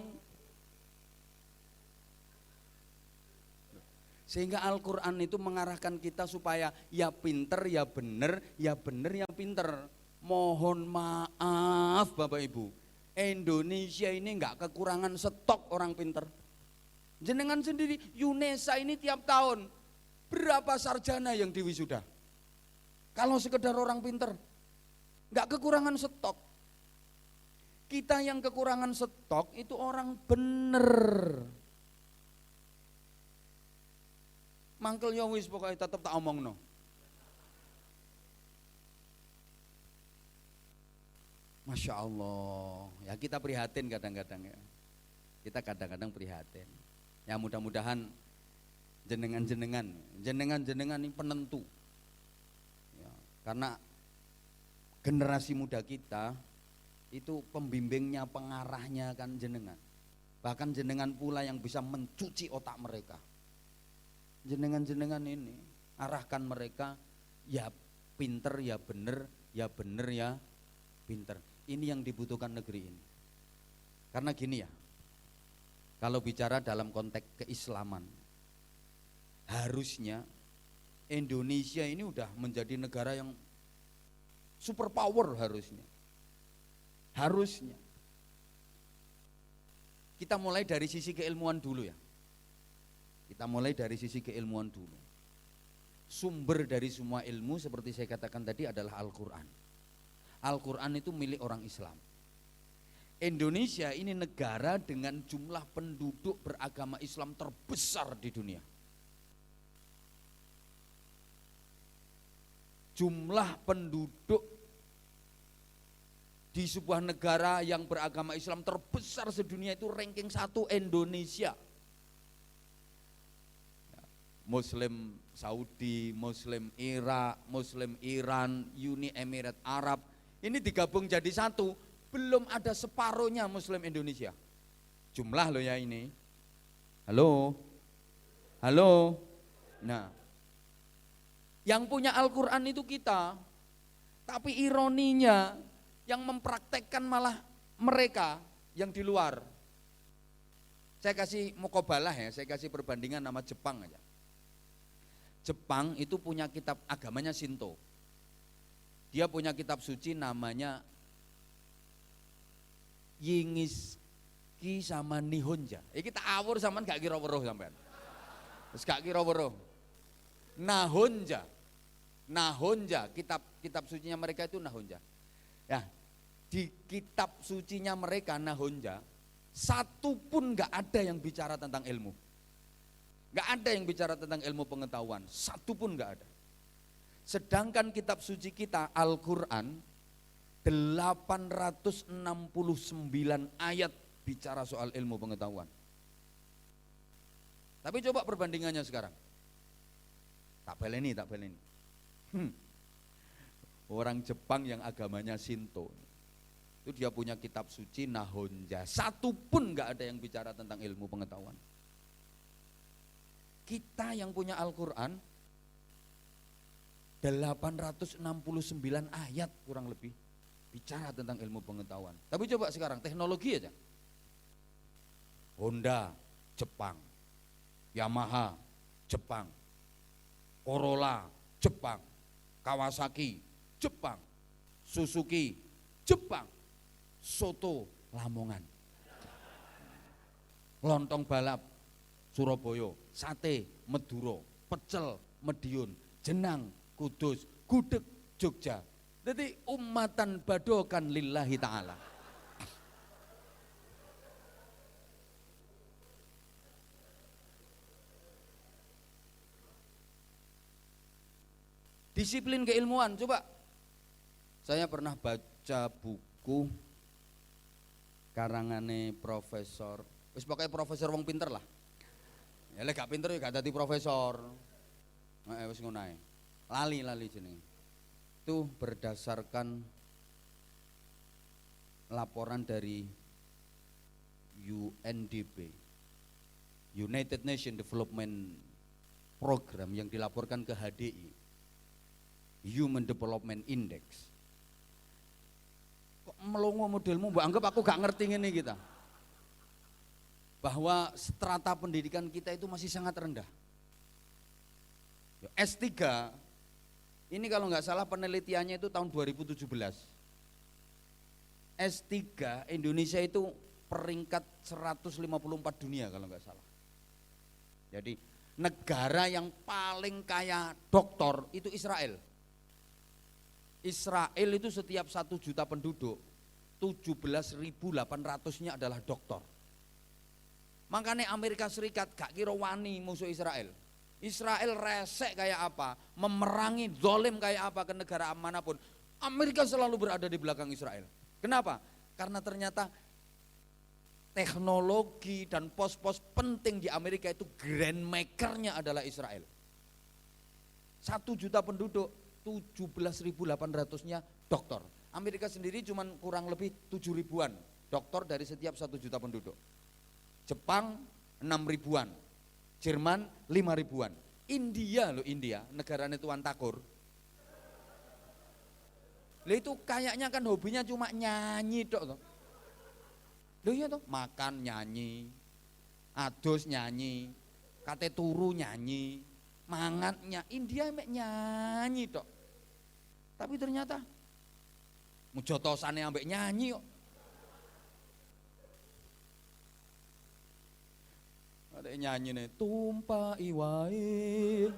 Sehingga Al-Qur'an itu mengarahkan kita supaya ya pinter, ya bener, ya pinter. Mohon maaf Bapak Ibu, Indonesia ini enggak kekurangan stok orang pinter. Jenengan sendiri, UNESA ini tiap tahun berapa sarjana yang diwisuda? Kalau sekedar orang pinter, enggak kekurangan stok. Kita yang kekurangan stok itu orang bener. Mangkel ya wis pokoknya tetep tak omongno. Masya Allah, ya kita prihatin kadang-kadang ya. Kita kadang-kadang prihatin. Ya mudah-mudahan jenengan-jenengan ini penentu. Ya, karena generasi muda kita itu pembimbingnya, pengarahnya kan jenengan. Bahkan jenengan pula yang bisa mencuci otak mereka. Jenengan-jenengan ini arahkan mereka ya pinter, ya bener ya pinter. Ini yang dibutuhkan negeri ini. Karena gini ya, kalau bicara dalam konteks keislaman, harusnya Indonesia ini udah menjadi negara yang super power harusnya. Harusnya. Kita mulai dari sisi keilmuan dulu ya. Kita mulai dari sisi keilmuan dulu. Sumber dari semua ilmu seperti saya katakan tadi adalah Al-Quran. Al-Quran itu milik orang Islam. Indonesia ini negara dengan jumlah penduduk beragama Islam terbesar di dunia. Jumlah penduduk Di sebuah negara yang beragama Islam terbesar sedunia itu ranking 1 Indonesia. Muslim Saudi, Muslim Irak, Muslim Iran, Uni Emirat Arab, ini digabung jadi satu, belum ada separuhnya Muslim Indonesia. Jumlah loh ya ini. Halo? Halo? Nah, yang punya Al-Quran itu kita, tapi ironinya yang mempraktekkan malah mereka yang di luar. Saya kasih mukobalah ya, saya kasih perbandingan nama Jepang aja. Jepang itu punya kitab agamanya Shinto. Dia punya kitab suci namanya Yingiski sama Nihonja. Iki tak awur sampean gak kira weruh sampean. Wis gak kira weruh. Nahonja, kitab sucinya mereka itu Nahonja. Ya, di kitab sucinya mereka Nahonja, satu pun gak ada yang bicara tentang ilmu. Gak ada yang bicara tentang ilmu pengetahuan, satu pun gak ada. Sedangkan kitab suci kita Al-Quran 869 ayat bicara soal ilmu pengetahuan. Tapi coba perbandingannya sekarang. Tak beleni. Orang Jepang yang agamanya Shinto, itu dia punya kitab suci Nahonja, satu pun gak ada yang bicara tentang ilmu pengetahuan. Kita yang punya Al-Quran 869 ayat kurang lebih bicara tentang ilmu pengetahuan. Tapi coba sekarang teknologi aja. Honda, Jepang. Yamaha, Jepang. Corolla, Jepang. Kawasaki, Jepang. Suzuki, Jepang. Soto, Lamongan. Lontong balap, Surabaya. Sate, Madura. Pecel, Madiun. Jenang, Kudus. Gudeg, Jogja. Jadi umatan badokan lillahi ta'ala. Disiplin keilmuan, coba. Saya pernah baca buku karangane profesor, wis pokoknya profesor wong pinter lah. Ya lek gak pinter ya gak dadi profesor. Wis ngono ae. Lali jenenge. Itu berdasarkan laporan dari UNDP, United Nations Development Program, yang dilaporkan ke HDI, Human Development Index. Kok melongo modelmu, mbak anggap aku gak ngerti ini kita. Bahwa strata pendidikan kita itu masih sangat rendah. S3, ini kalau nggak salah penelitiannya itu tahun 2017. S3 Indonesia itu peringkat 154 dunia kalau nggak salah. Jadi negara yang paling kaya doktor itu Israel. Israel itu setiap 1 juta penduduk 17.800-nya adalah doktor. Makanya Amerika Serikat gak kira wani musuh Israel. Israel resek kayak apa, memerangi zolim kayak apa ke negara manapun, Amerika selalu berada di belakang Israel. Kenapa? Karena ternyata teknologi dan pos-pos penting di Amerika itu grand makernya adalah Israel. 1 juta penduduk 17.800-nya dokter. Amerika sendiri cuma kurang lebih 7 ribuan dokter dari setiap 1 juta penduduk. Jepang 6 ribuan, Jerman 5 ribuan. India loh, India, negaranya Tuan Takur. Lah itu kayaknya kan hobinya cuma nyanyi tok toh. Loh iya toh, makan nyanyi, adus nyanyi, kate turu nyanyi, mangannya India mek nyanyi tok. Tapi ternyata mujotosane ambek nyanyi kok. Ada nyanyi nih, tumpai wae,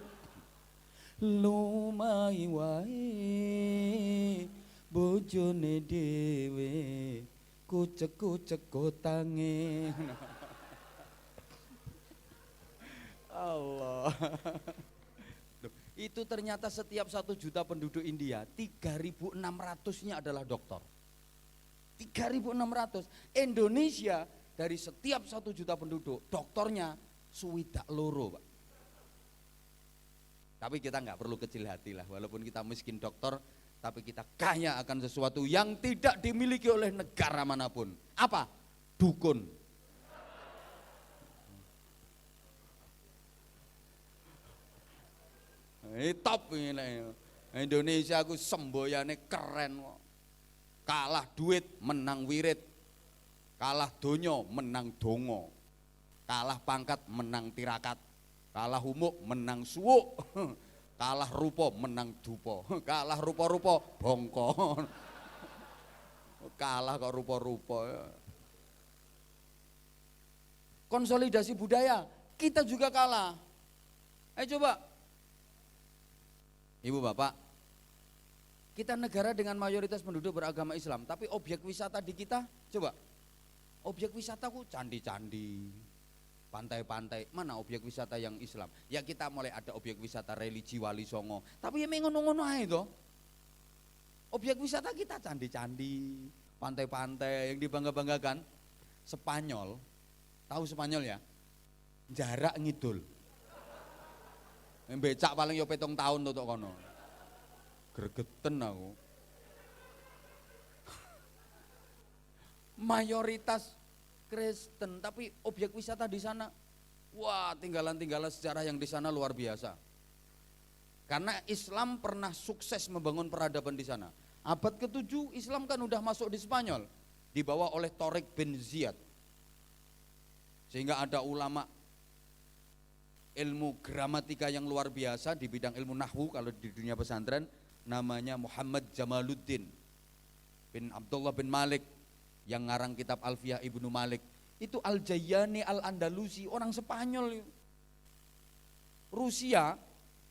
lumai wae, bojone dewe, kucek kotange. Allah. Itu ternyata setiap 1 juta penduduk India, 3.600-nya adalah dokter. 3.600. Indonesia dari setiap 1 juta penduduk, dokternya swidak loro, Pak. Tapi kita nggak perlu kecil hati lah, walaupun kita miskin dokter, tapi kita kaya akan sesuatu yang tidak dimiliki oleh negara manapun. Apa? Dukun. Ini top ini. Indonesia aku semboyane keren kok. Kalah duit menang wirid, kalah donyo menang dongo, kalah pangkat menang tirakat, kalah humuk menang suwuk, kalah rupa menang dupa, kalah rupa-rupa bongko, kalah kok rupa-rupa. Konsolidasi budaya kita juga kalah. Ayo coba, Ibu Bapak, kita negara dengan mayoritas penduduk beragama Islam, tapi objek wisata di kita, coba, objek wisataku candi-candi, pantai-pantai, mana objek wisata yang Islam? Ya kita mulai ada objek wisata religi Wali Songo, tapi ya ngono-ngono aja toh. Objek wisata kita candi-candi, pantai-pantai yang dibangga-banggakan. Spanyol, tahu Spanyol ya? Jarak ngidul. Becak paling yo 7 tahun tuh kono. Gregeten aku. Mayoritas Kristen, tapi objek wisata di sana, wah tinggalan-tinggalan sejarah yang di sana luar biasa. Karena Islam pernah sukses membangun peradaban di sana. Abad ke-7 Islam kan udah masuk di Spanyol, dibawa oleh Tariq bin Ziyad. Sehingga ada ulama ilmu gramatika yang luar biasa di bidang ilmu nahwu kalau di dunia pesantren, namanya Muhammad Jamaluddin bin Abdullah bin Malik yang ngarang kitab Alfiyah Ibnu Malik. Itu Al-Jayyani Al-Andalusi, orang Spanyol. Rusia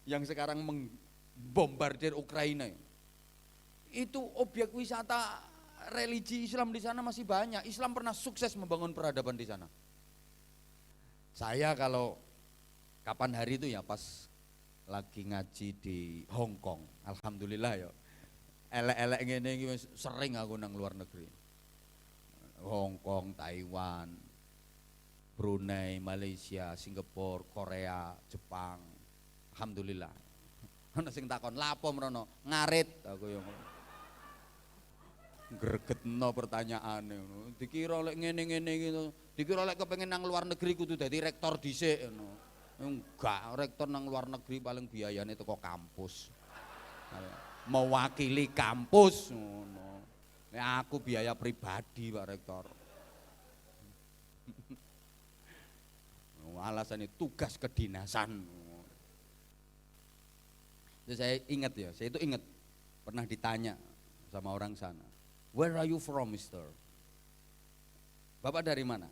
yang sekarang membombardir Ukraina, itu objek wisata religi Islam di sana masih banyak. Islam pernah sukses membangun peradaban di sana. Saya kalau kapan hari itu ya pas lagi ngaji di Hong Kong, alhamdulillah ya. Elek-elek ngene iki sering aku nang luar negeri. Hong Kong, Taiwan, Brunei, Malaysia, Singapura, Korea, Jepang. Alhamdulillah. Ana sing takon, "Lapo mrono?" Ngarit aku yo. Gregetno pertanyaane ngono. Dikira lek ngene-ngene gitu, dikira lek kepengin nang luar negeri kudu dadi rektor dhisik ngono. Enggak, rektor nang luar negeri paling biayane teko kampus. Mewakili kampus ngono. Nek aku biaya pribadi Pak Rektor. Alasannya tugas kedinasan. Jadi saya ingat ya, saya itu ingat pernah ditanya sama orang sana, "Where are you from, Mister?" Bapak dari mana?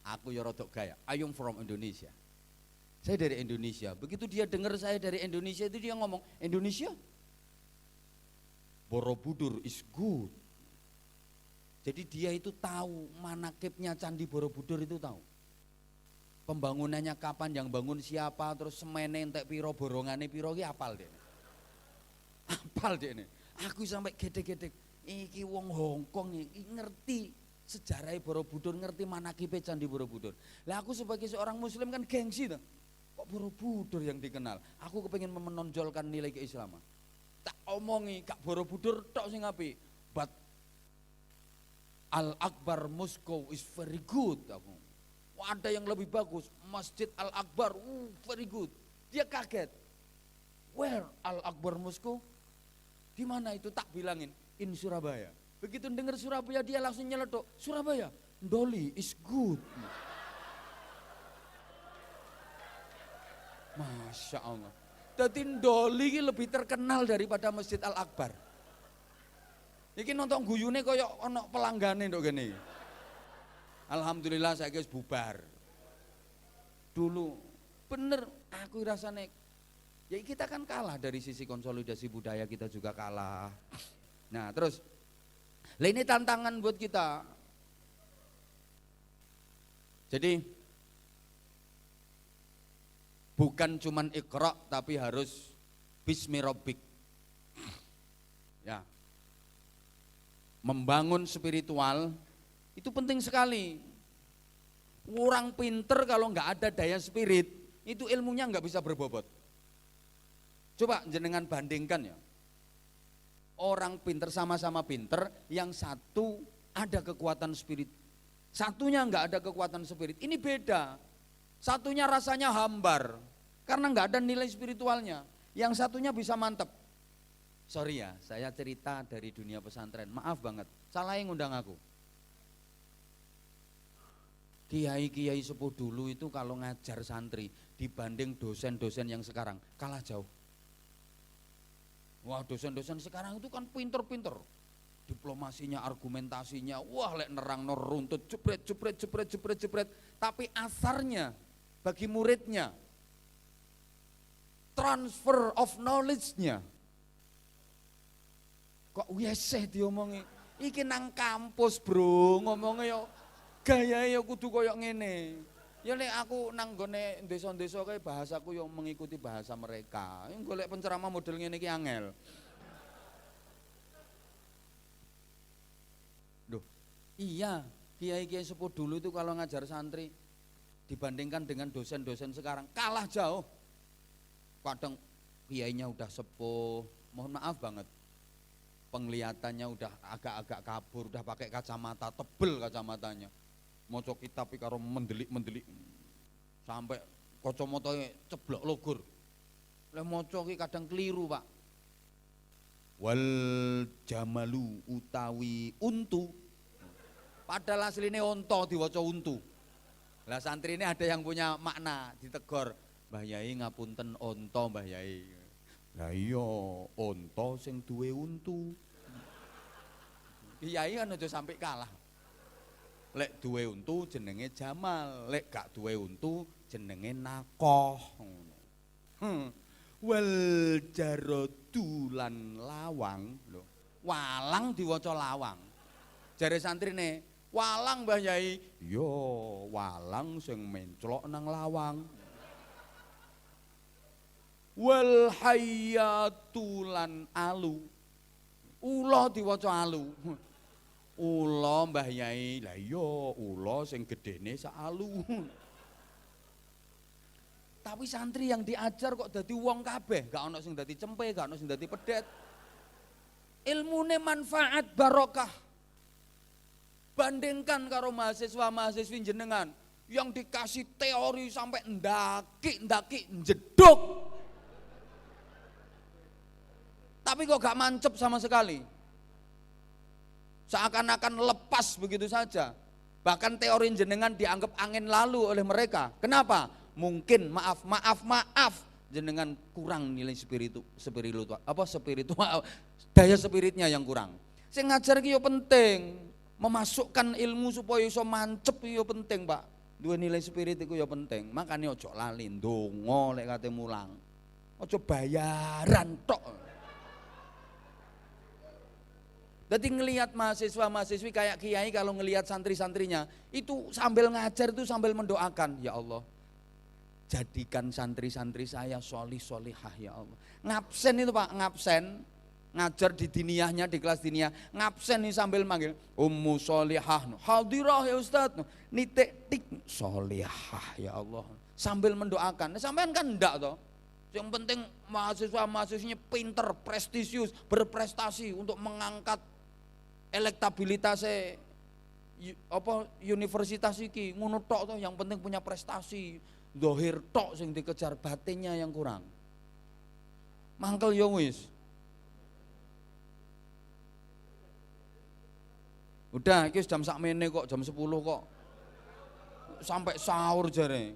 Aku ya rodok gaya, "I am from Indonesia." Saya dari Indonesia. Begitu dia dengar saya dari Indonesia itu dia ngomong, "Indonesia? Borobudur is good." Jadi dia itu tahu manakibnya Candi Borobudur, itu tahu. Pembangunannya kapan, yang bangun siapa, terus semene entek piro, borongane piro, ki apal deh. Apal deh ini. Aku sampai gede-gede, iki wong Hongkong iki ngerti sejarah Borobudur, ngerti manakibnya Candi Borobudur. Lah aku sebagai seorang muslim kan gengsi tuh. Kok Borobudur yang dikenal? Aku kepengen menonjolkan nilai keislaman. Tak omongi gak Borobudur tok sing apik, but Al-Akbar Moskow is very good. Aku, ada yang lebih bagus, Masjid Al-Akbar, very good. Dia kaget, where Al-Akbar Moskow? Di mana itu? Tak bilangin, in Surabaya. Begitu dengar Surabaya dia langsung nyeletuk, Surabaya, Ndoli is good. Masya Allah. Jadi Ndoli lebih terkenal daripada Masjid Al-Akbar. Iki nonton guyune kaya ana pelanggane nduk kene. Alhamdulillah saiki wis bubar. Dulu bener aku rasane ya kita kan kalah dari sisi konsolidasi budaya, kita juga kalah. Nah, terus lah ini tantangan buat kita. Jadi bukan cuman Iqra tapi harus Bismi Rabbik. Ya. membangun spiritual itu penting sekali. Orang pinter kalau nggak ada daya spirit, itu ilmunya nggak bisa berbobot. Coba jenengan bandingkan ya. Orang pinter sama-sama pinter, yang satu ada kekuatan spirit, satunya nggak ada kekuatan spirit. Ini beda. Satunya rasanya hambar, karena nggak ada nilai spiritualnya. Yang satunya bisa mantep. Sorry ya, saya cerita dari dunia pesantren. Maaf banget, salah yang ngundang aku. Kiai-kiai sepuh dulu itu kalau ngajar santri dibanding dosen-dosen yang sekarang kalah jauh. Wah, dosen-dosen sekarang itu kan pinter-pinter. Diplomasinya, argumentasinya, wah lek nerang runtut, jepret. Tapi asarnya bagi muridnya, transfer of knowledge-nya, kok weseh diomongi. Iki nang kampus bro, ngomongnya yo gaya yo kudu koyok ngene. Ya nek aku nang gone desa-desa kae bahasaku yo mengikuti bahasa mereka. Golek penceramah model ngene iki angel. Duh, iya, kiai-kiai sepuh dulu itu kalau ngajar santri dibandingkan dengan dosen-dosen sekarang kalah jauh. Kadang kiainya udah sepuh, mohon maaf banget. Penglihatannya udah agak-agak kabur, udah pakai kacamata, tebel kacamatanya. Maca kitab karo mendelik-mendelik sampai kacamata ceblok logur. Lek maca ki kadang keliru, Pak. Wal jamalu utawi untu. Padahal asline onto diwaca untu. Lah santri ini ada yang punya makna, ditegor. Mbah Yai ngapunten onto Mbah Yai. Lah iya, onto sing duwe untu. Kiai kan aja sampai kalah. Lek duwe untu jenenge Jamal, lek gak duwe untu jenenge Nakoh. Wal jaradu lan lawang lho. Walang diwaca lawang. Jare santrine, walang Mbah Yai. Yo, walang sing menclok nang lawang. Wal hayatu lan alu. Ula diwaca alu. Ula Mbah Yai, lah iya ula sing gedene sak alu. Tapi santri yang diajar kok dadi wong kabeh, gak ono sing dadi cempe, gak ono sing dadi pedet. Ilmune manfaat barokah. Bandingkan karo mahasiswa-mahasiswi jenengan yang dikasih teori sampai ndaki jeduk. Tapi kok gak mancep sama sekali. Seakan-akan lepas begitu saja. Bahkan teori jenengan dianggap angin lalu oleh mereka. Kenapa? Mungkin maaf jenengan kurang nilai spiritual, daya spiritnya yang kurang. Sing ngajar ki yo penting, memasukkan ilmu supaya iso mancep yo penting, Pak. Dua nilai spirit iku yo penting. Makanya ojo lali ndonga lek kate mulang. Ojo bayaran tok. Jadi ngelihat mahasiswa-mahasiswi kayak kiai kalau ngelihat santri-santrinya itu sambil ngajar itu sambil mendoakan, ya Allah jadikan santri-santri saya solih-solihah ya Allah. Ngabsen itu Pak, ngabsen ngajar di diniyahnya, di kelas diniyah, ngabsen nih sambil manggil Ummu Solihah, hadirah ya Ustadz, nitik tik solihah ya Allah, sambil mendoakan. Nah, sampean kan enggak toh. Yang penting mahasiswa-mahasiswinya pinter, prestisius, berprestasi untuk mengangkat elektabilitasnya universitas iki ngono tok toh, yang penting punya prestasi. Dohir tok sing dikejar, batinnya yang kurang. Mangkel yo wis. Udah iki jam sakmene kok, jam 10 kok. Sampai sahur jare.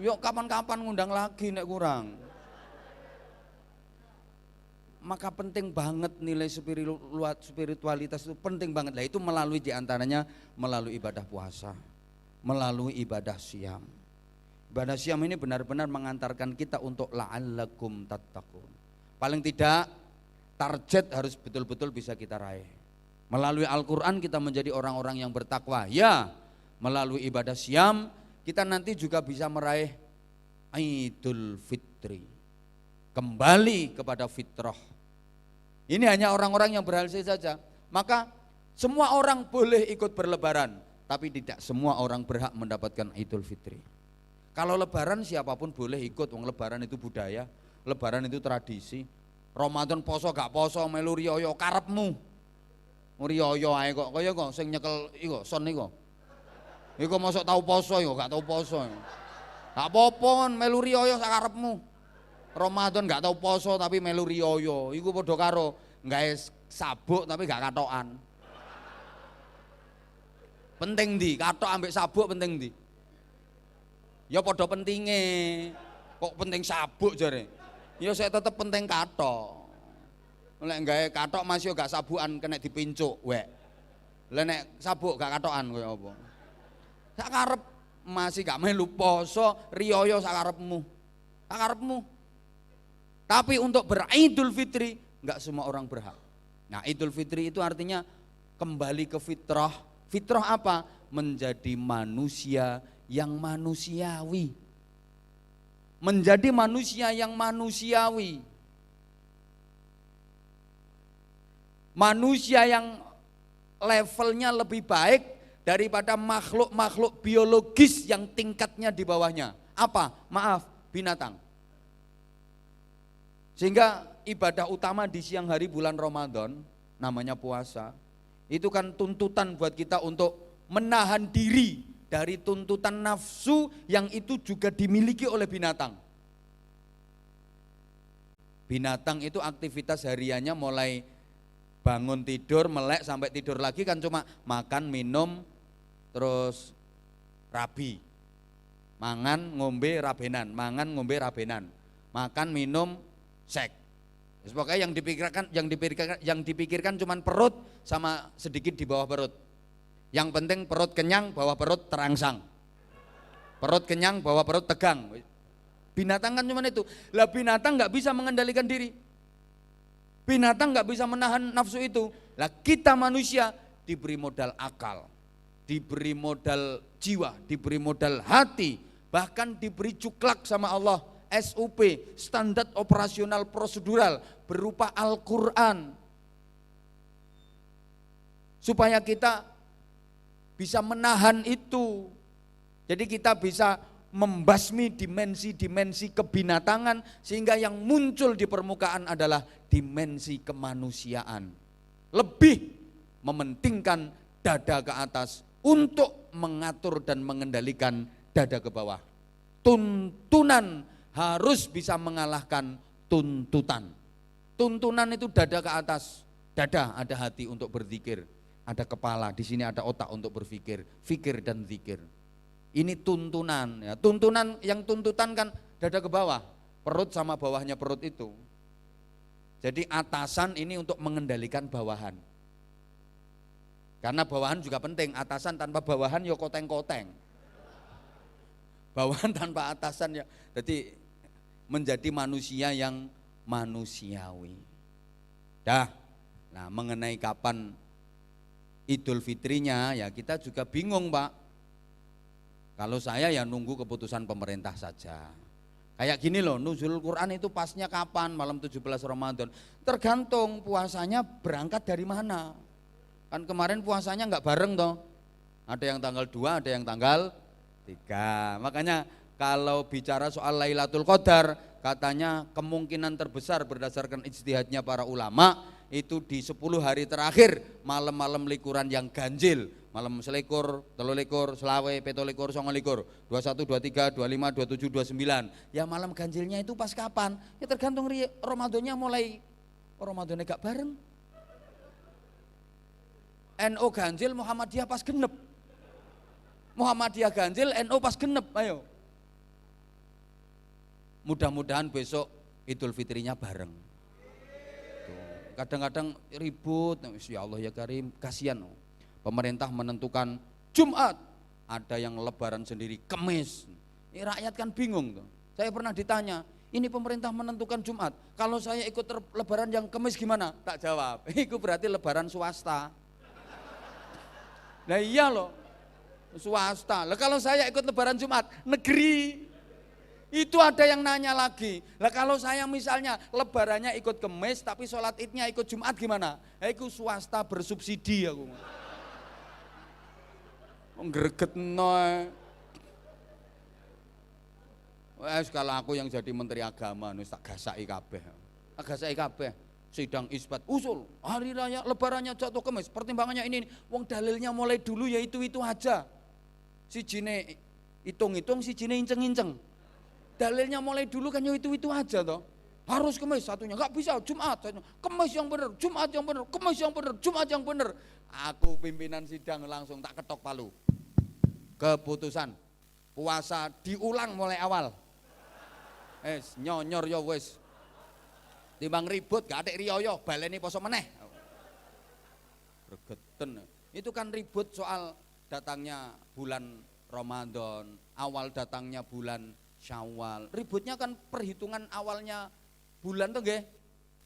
Yuk kapan-kapan ngundang lagi nek kurang. Maka penting banget nilai spiritualitas itu penting banget. Lah itu melalui diantaranya melalui ibadah puasa, melalui ibadah siam. Ibadah siam ini benar-benar mengantarkan kita untuk la'allakum tattaqun. Paling tidak target harus betul-betul bisa kita raih. Melalui Al-Quran kita menjadi orang-orang yang bertakwa. Ya, melalui ibadah siam kita nanti juga bisa meraih Idul Fitri. Kembali kepada fitrah. Ini hanya orang-orang yang berhasil saja. Maka Semua orang boleh ikut berlebaran, tapi tidak semua orang berhak mendapatkan Idul Fitri. Kalau lebaran siapapun boleh ikut, wong lebaran itu budaya, lebaran itu tradisi. Ramadan poso gak poso melu riyo karepmu. Riyo ae kok kaya kok sing nyekel iku son iku. Iku mosok tau poso yo gak tau poso. Gak apa-apa melu riyo sakarepmu. Ramadan gak tau poso tapi melu riyo, iku padha karo gawe sabuk tapi gak katokan. Penting ndi? Katok ambek sabuk penting ndi? Ya padha pentinge. Kok penting sabuk jare? Ya saya tetep penting katok. Lek gawe katok masih gak sabukan kena dipincuk wek. Lah nek sabuk gak katokan kaya apa? Sak karep masih gak melu poso, riyaya sak karepmu. Sak karepmu. Tapi untuk beridul fitri enggak semua orang berhak. Nah, Idul Fitri itu artinya kembali ke fitrah. Fitrah apa? Menjadi manusia yang manusiawi. Menjadi manusia yang manusiawi. Manusia yang levelnya lebih baik daripada makhluk-makhluk biologis yang tingkatnya di bawahnya. Apa? Maaf, binatang. Sehingga ibadah utama di siang hari bulan Ramadan, namanya puasa, itu kan tuntutan buat kita untuk menahan diri dari tuntutan nafsu yang itu juga dimiliki oleh binatang. Binatang itu aktivitas hariannya mulai bangun tidur, melek sampai tidur lagi kan cuma makan, minum, terus rabi. Mangan, ngombe, rabenan, mangan, ngombe, rabenan. Makan, minum, seks. Pokoknya yang dipikirkan cuman perut sama sedikit di bawah perut. Yang penting perut kenyang, bawah perut terangsang. Perut kenyang, bawah perut tegang. Binatang kan cuman itu. Lah binatang nggak bisa mengendalikan diri. Binatang nggak bisa menahan nafsu itu. Lah kita manusia diberi modal akal, diberi modal jiwa, diberi modal hati, bahkan diberi cuklak sama Allah. SOP, standar operasional prosedural berupa Al-Quran. Supaya kita bisa menahan itu. Jadi kita bisa membasmi dimensi-dimensi kebinatangan sehingga yang muncul di permukaan adalah dimensi kemanusiaan. Lebih mementingkan dada ke atas untuk mengatur dan mengendalikan dada ke bawah. Tuntunan harus bisa mengalahkan tuntutan. Tuntunan itu dada ke atas. Dada ada hati untuk berzikir, ada kepala, di sini ada otak untuk berpikir, fikir dan zikir. Ini tuntunan ya. Tuntunan yang tuntutan kan dada ke bawah, perut sama bawahnya perut itu. Jadi atasan ini untuk mengendalikan bawahan. Karena bawahan juga penting, atasan tanpa bawahan ya koteng-koteng. Bawahan tanpa atasan ya. Jadi menjadi manusia yang manusiawi. Nah mengenai kapan Idul Fitrinya ya kita juga bingung Pak. Kalau saya ya nunggu keputusan pemerintah saja. Kayak gini loh, nuzul Quran itu pasnya kapan? Malam 17 Ramadan. Tergantung puasanya berangkat dari mana. Kan kemarin puasanya enggak bareng toh. Ada yang tanggal 2, ada yang tanggal 3. Makanya kalau bicara soal Lailatul Qadar, katanya kemungkinan terbesar berdasarkan ijtihadnya para ulama itu di 10 hari terakhir malam-malam likuran yang ganjil. Malam selikur, telulikur, selawe, petolikur, songolikur, 21, 23, 25, 27, 29. Ya malam ganjilnya itu pas kapan? Ya tergantung Ramadannya mulai, Ramadannya gak bareng. NU ganjil, Muhammadiyah pas genep. Muhammadiyah ganjil, NU pas genep, ayo. Mudah-mudahan besok Idul Fitrinya bareng. Kadang-kadang ribut, ya Allah ya Karim, kasihan. Pemerintah menentukan Jumat, ada yang lebaran sendiri Kemis. Ini rakyat kan bingung tuh. Saya pernah ditanya, ini pemerintah menentukan Jumat, kalau saya ikut lebaran yang Kemis gimana? Tak jawab, itu berarti lebaran swasta. Nah iya loh, swasta. Lah kalau saya ikut lebaran Jumat, negeri. Itu ada yang nanya lagi, lah kalau saya misalnya lebarannya ikut Kemis tapi sholat idnya ikut Jumat gimana? Itu swasta bersubsidi aku. Ngregetno. Wes kalau aku yang jadi menteri agama wis tak gasaki kabeh. Gasaki kabeh. Sidang isbat usul hari raya lebarannya jatuh Kemis, pertimbangannya ini. Wong dalilnya mulai dulu ya itu aja. Sijine hitung-hitung, sijine inceng-inceng. Dalilnya mulai dulu kan ya itu aja toh. Harus Kemis satunya, nggak bisa Jumat. Kemis yang benar, Jumat yang benar, Kemis yang benar, Jumat yang benar. Aku pimpinan sidang langsung tak ketok palu. Keputusan puasa diulang mulai awal. Nyonyor ya wis. Timbang ribut gak ada riyoyo, baleni poso meneh. Gregeten. Itu kan ribut soal datangnya bulan Ramadan, awal datangnya bulan Syawal. Ributnya kan perhitungan awalnya bulan tuh nggih.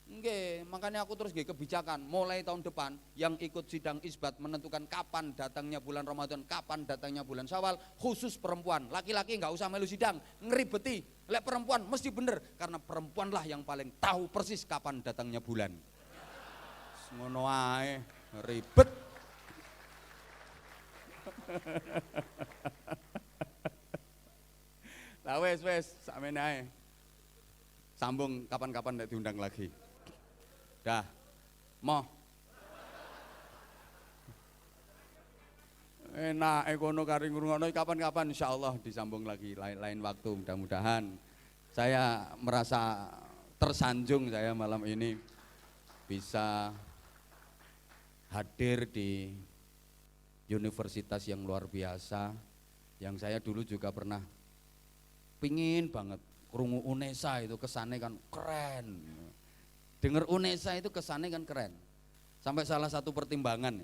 Nggih, makanya aku terus nggih kebijakan mulai tahun depan yang ikut sidang isbat menentukan kapan datangnya bulan Ramadan, kapan datangnya bulan Syawal, khusus perempuan. Laki-laki nggak usah melu sidang, ngeribeti. Lek perempuan mesti bener karena perempuanlah yang paling tahu persis kapan datangnya bulan. Ngono ae, ribet. Lah wes sakmene ae. Sambung kapan-kapan nek diundang lagi. Dah. Moh. Enak kono kari ngrungokno kapan-kapan insyaallah disambung lagi lain waktu mudah-mudahan. Saya merasa tersanjung saya malam ini bisa hadir di universitas yang luar biasa yang saya dulu juga pernah pingin banget krungu UNESA itu kesannya kan keren. Dengar UNESA itu kesannya kan keren. Sampai salah satu pertimbangan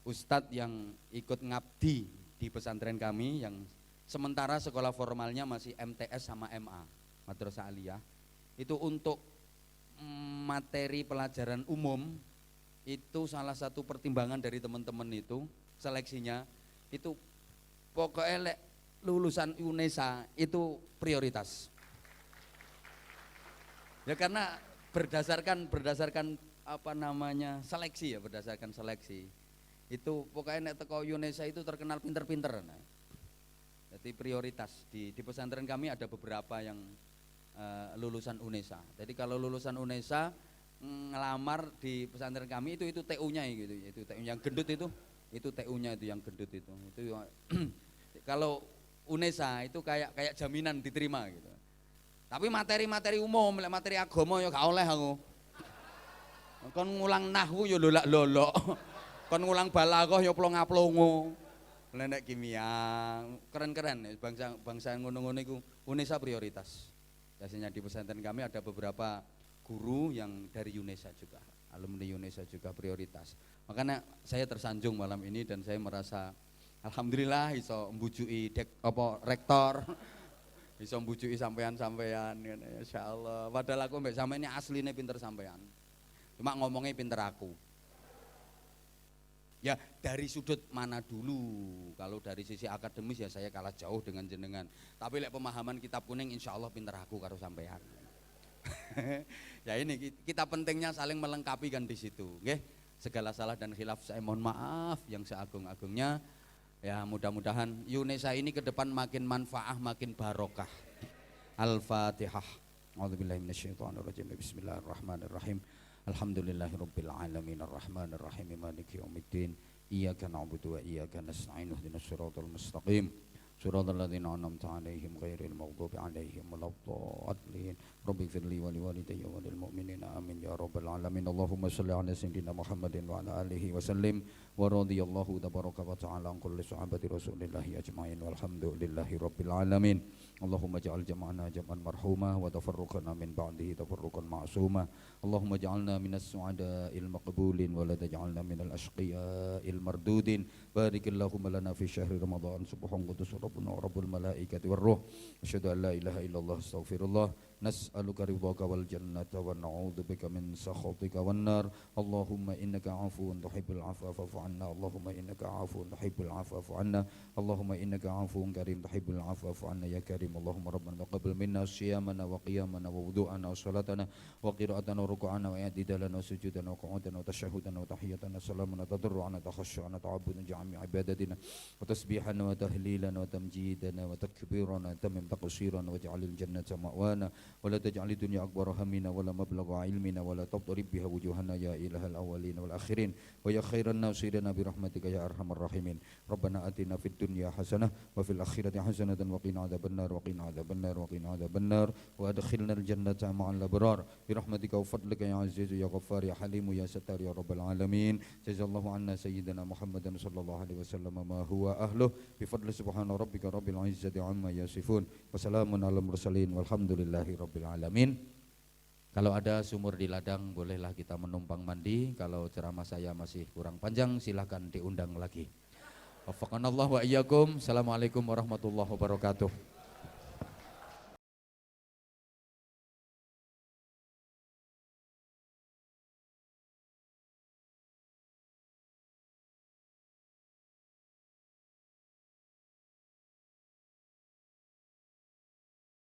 Ustadz yang ikut ngabdi di pesantren kami yang sementara sekolah formalnya masih MTS sama MA, Madrasah Aliyah. Itu untuk materi pelajaran umum itu salah satu pertimbangan dari teman-teman itu seleksinya itu pokoknya lulusan UNESA itu prioritas. Ya karena berdasarkan apa namanya seleksi ya, berdasarkan seleksi. Itu pokoknya nek teko UNESA itu terkenal pinter-pinter. Nah. Jadi prioritas di pesantren kami ada beberapa yang lulusan UNESA. Jadi kalau lulusan UNESA ngelamar di pesantren kami itu TU-nya gitu. Itu TU yang gendut itu TU-nya itu yang gendut itu. Itu kalau UNESA itu kayak jaminan diterima gitu. Tapi materi-materi umum, materi agama ya gak oleh aku. Kon ngulang nahwu ya lolak-lolok. Kon ngulang balaghah ya plong-aplongo. Nek kimia keren-keren bangsa ngono-ngono iku UNESA prioritas. Biasanya di pesantren kami ada beberapa guru yang dari UNESA juga, alumni UNESA juga prioritas. Makanya saya tersanjung malam ini dan saya merasa alhamdulillah iso mbujuki rektor, iso mbujuki sampean-sampean insyaallah. Padahal aku mbek sampean ini asline pinter sampean. Cuma ngomongnya pinter aku. Ya dari sudut mana dulu, kalau dari sisi akademis ya saya kalah jauh dengan jenengan. Tapi lek pemahaman kitab kuning insya Allah pinter aku karo sampean. Ya ini kita pentingnya saling melengkapi kan di situ. Nggih, segala salah dan khilaf saya mohon maaf yang seagung-agungnya. Ya mudah-mudahan UNESA ini ke depan makin manfaah, makin barokah. Al-Fatihah. A'udzubillahi minasyaitonirrajim. Bismillahirrahmanirrahim. Alhamdulillahirabbil alamin arrahmanir rahim maliki yaumiddin iyyaka na'budu wa iyyaka nasta'in ihdinas siratal mustaqim siratal ladzina an'amta 'alaihim ghairil maghdubi 'alaihim waladdallin rabbi firli wa liwalidayya wa lil mu'minina amin ya rabbal alamin Allahumma shalli 'ala sayyidina Muhammadin wa 'ala alihi wa sallim wa radhiyallahu tabaraka wa ta'ala an kulli sahabati rasulillahi ajma'in walhamdulillahi rabbil alamin Allahumma ja'al jam'ana jam'an marhuma wa tafarruqana min ba'dihi tafarruqan ma'suma Allahumma ja'alna minas su'ada'il maqbulin wa la taj'alna minal ashqiya'il mardudin barikillahumma lana fi syahri Ramadan subhan qudus rabbuna wa rabbul malaikati war ruh asyhadu an la ilaha illallah astaghfirullah nas'aluka ridhaka wal jannata wa na'udzubika min sakhatika wan nar. Allahumma innaka 'afuwun tuhibbul 'afwa fa'fu 'anna. Allahumma innaka 'afuwun tuhibbul 'afwa fa'fu 'anna. Allahumma innaka 'afuwun karim tuhibbul 'afwa fa'fu 'anna ya karim. Allahumma rabbana taqabbal minna siyamana wa qiyamana wa wudu'ana wa salatana wa qira'atana wa ruku'ana wa i'tidalana wa sujudana wa qu'udana wa tasyahhudana wa tahiyyatana salamana tadarru'ana takhashu'ana ta'abbudana jami' ibadatina wa tasbihana wa tahlilana wa tamjidana wa takbirana tamim taqsirana waj'alil jannata ma'wana wa la taj'alid dunya akbar hamina wa la mablagha ilmina wa la tabtarib biha wujuhana ya ilahal awwalin wal akhirin wa ya khairan nasirina bi rahmatika ya arhamar rahimin. Rabbana atina fid dunya hasanah wa fil akhirati hasanatan wa qina adzabannar wa qina adzabannar wa qina adzabannar wa adkhilnal jannata ma'al abrar bi rahmatika wa fadlika ya aziz ya ghaffar ya halim ya sattar ya rabbal alamin. Jazallahu anna sayyidina Muhammadan sallallahu alaihi wasallam ma huwa ahluh bi fadli subhana rabbika rabbil izzati amma yasifun wa salamun alal mursalin walhamdulillahi rabbil alamin. Kalau ada sumur di ladang bolehlah kita menumpang mandi. Kalau ceramah saya masih kurang panjang silahkan diundang lagi. Wafaqanallahu wa iyyakum. Assalamualaikum warahmatullahi wabarakatuh.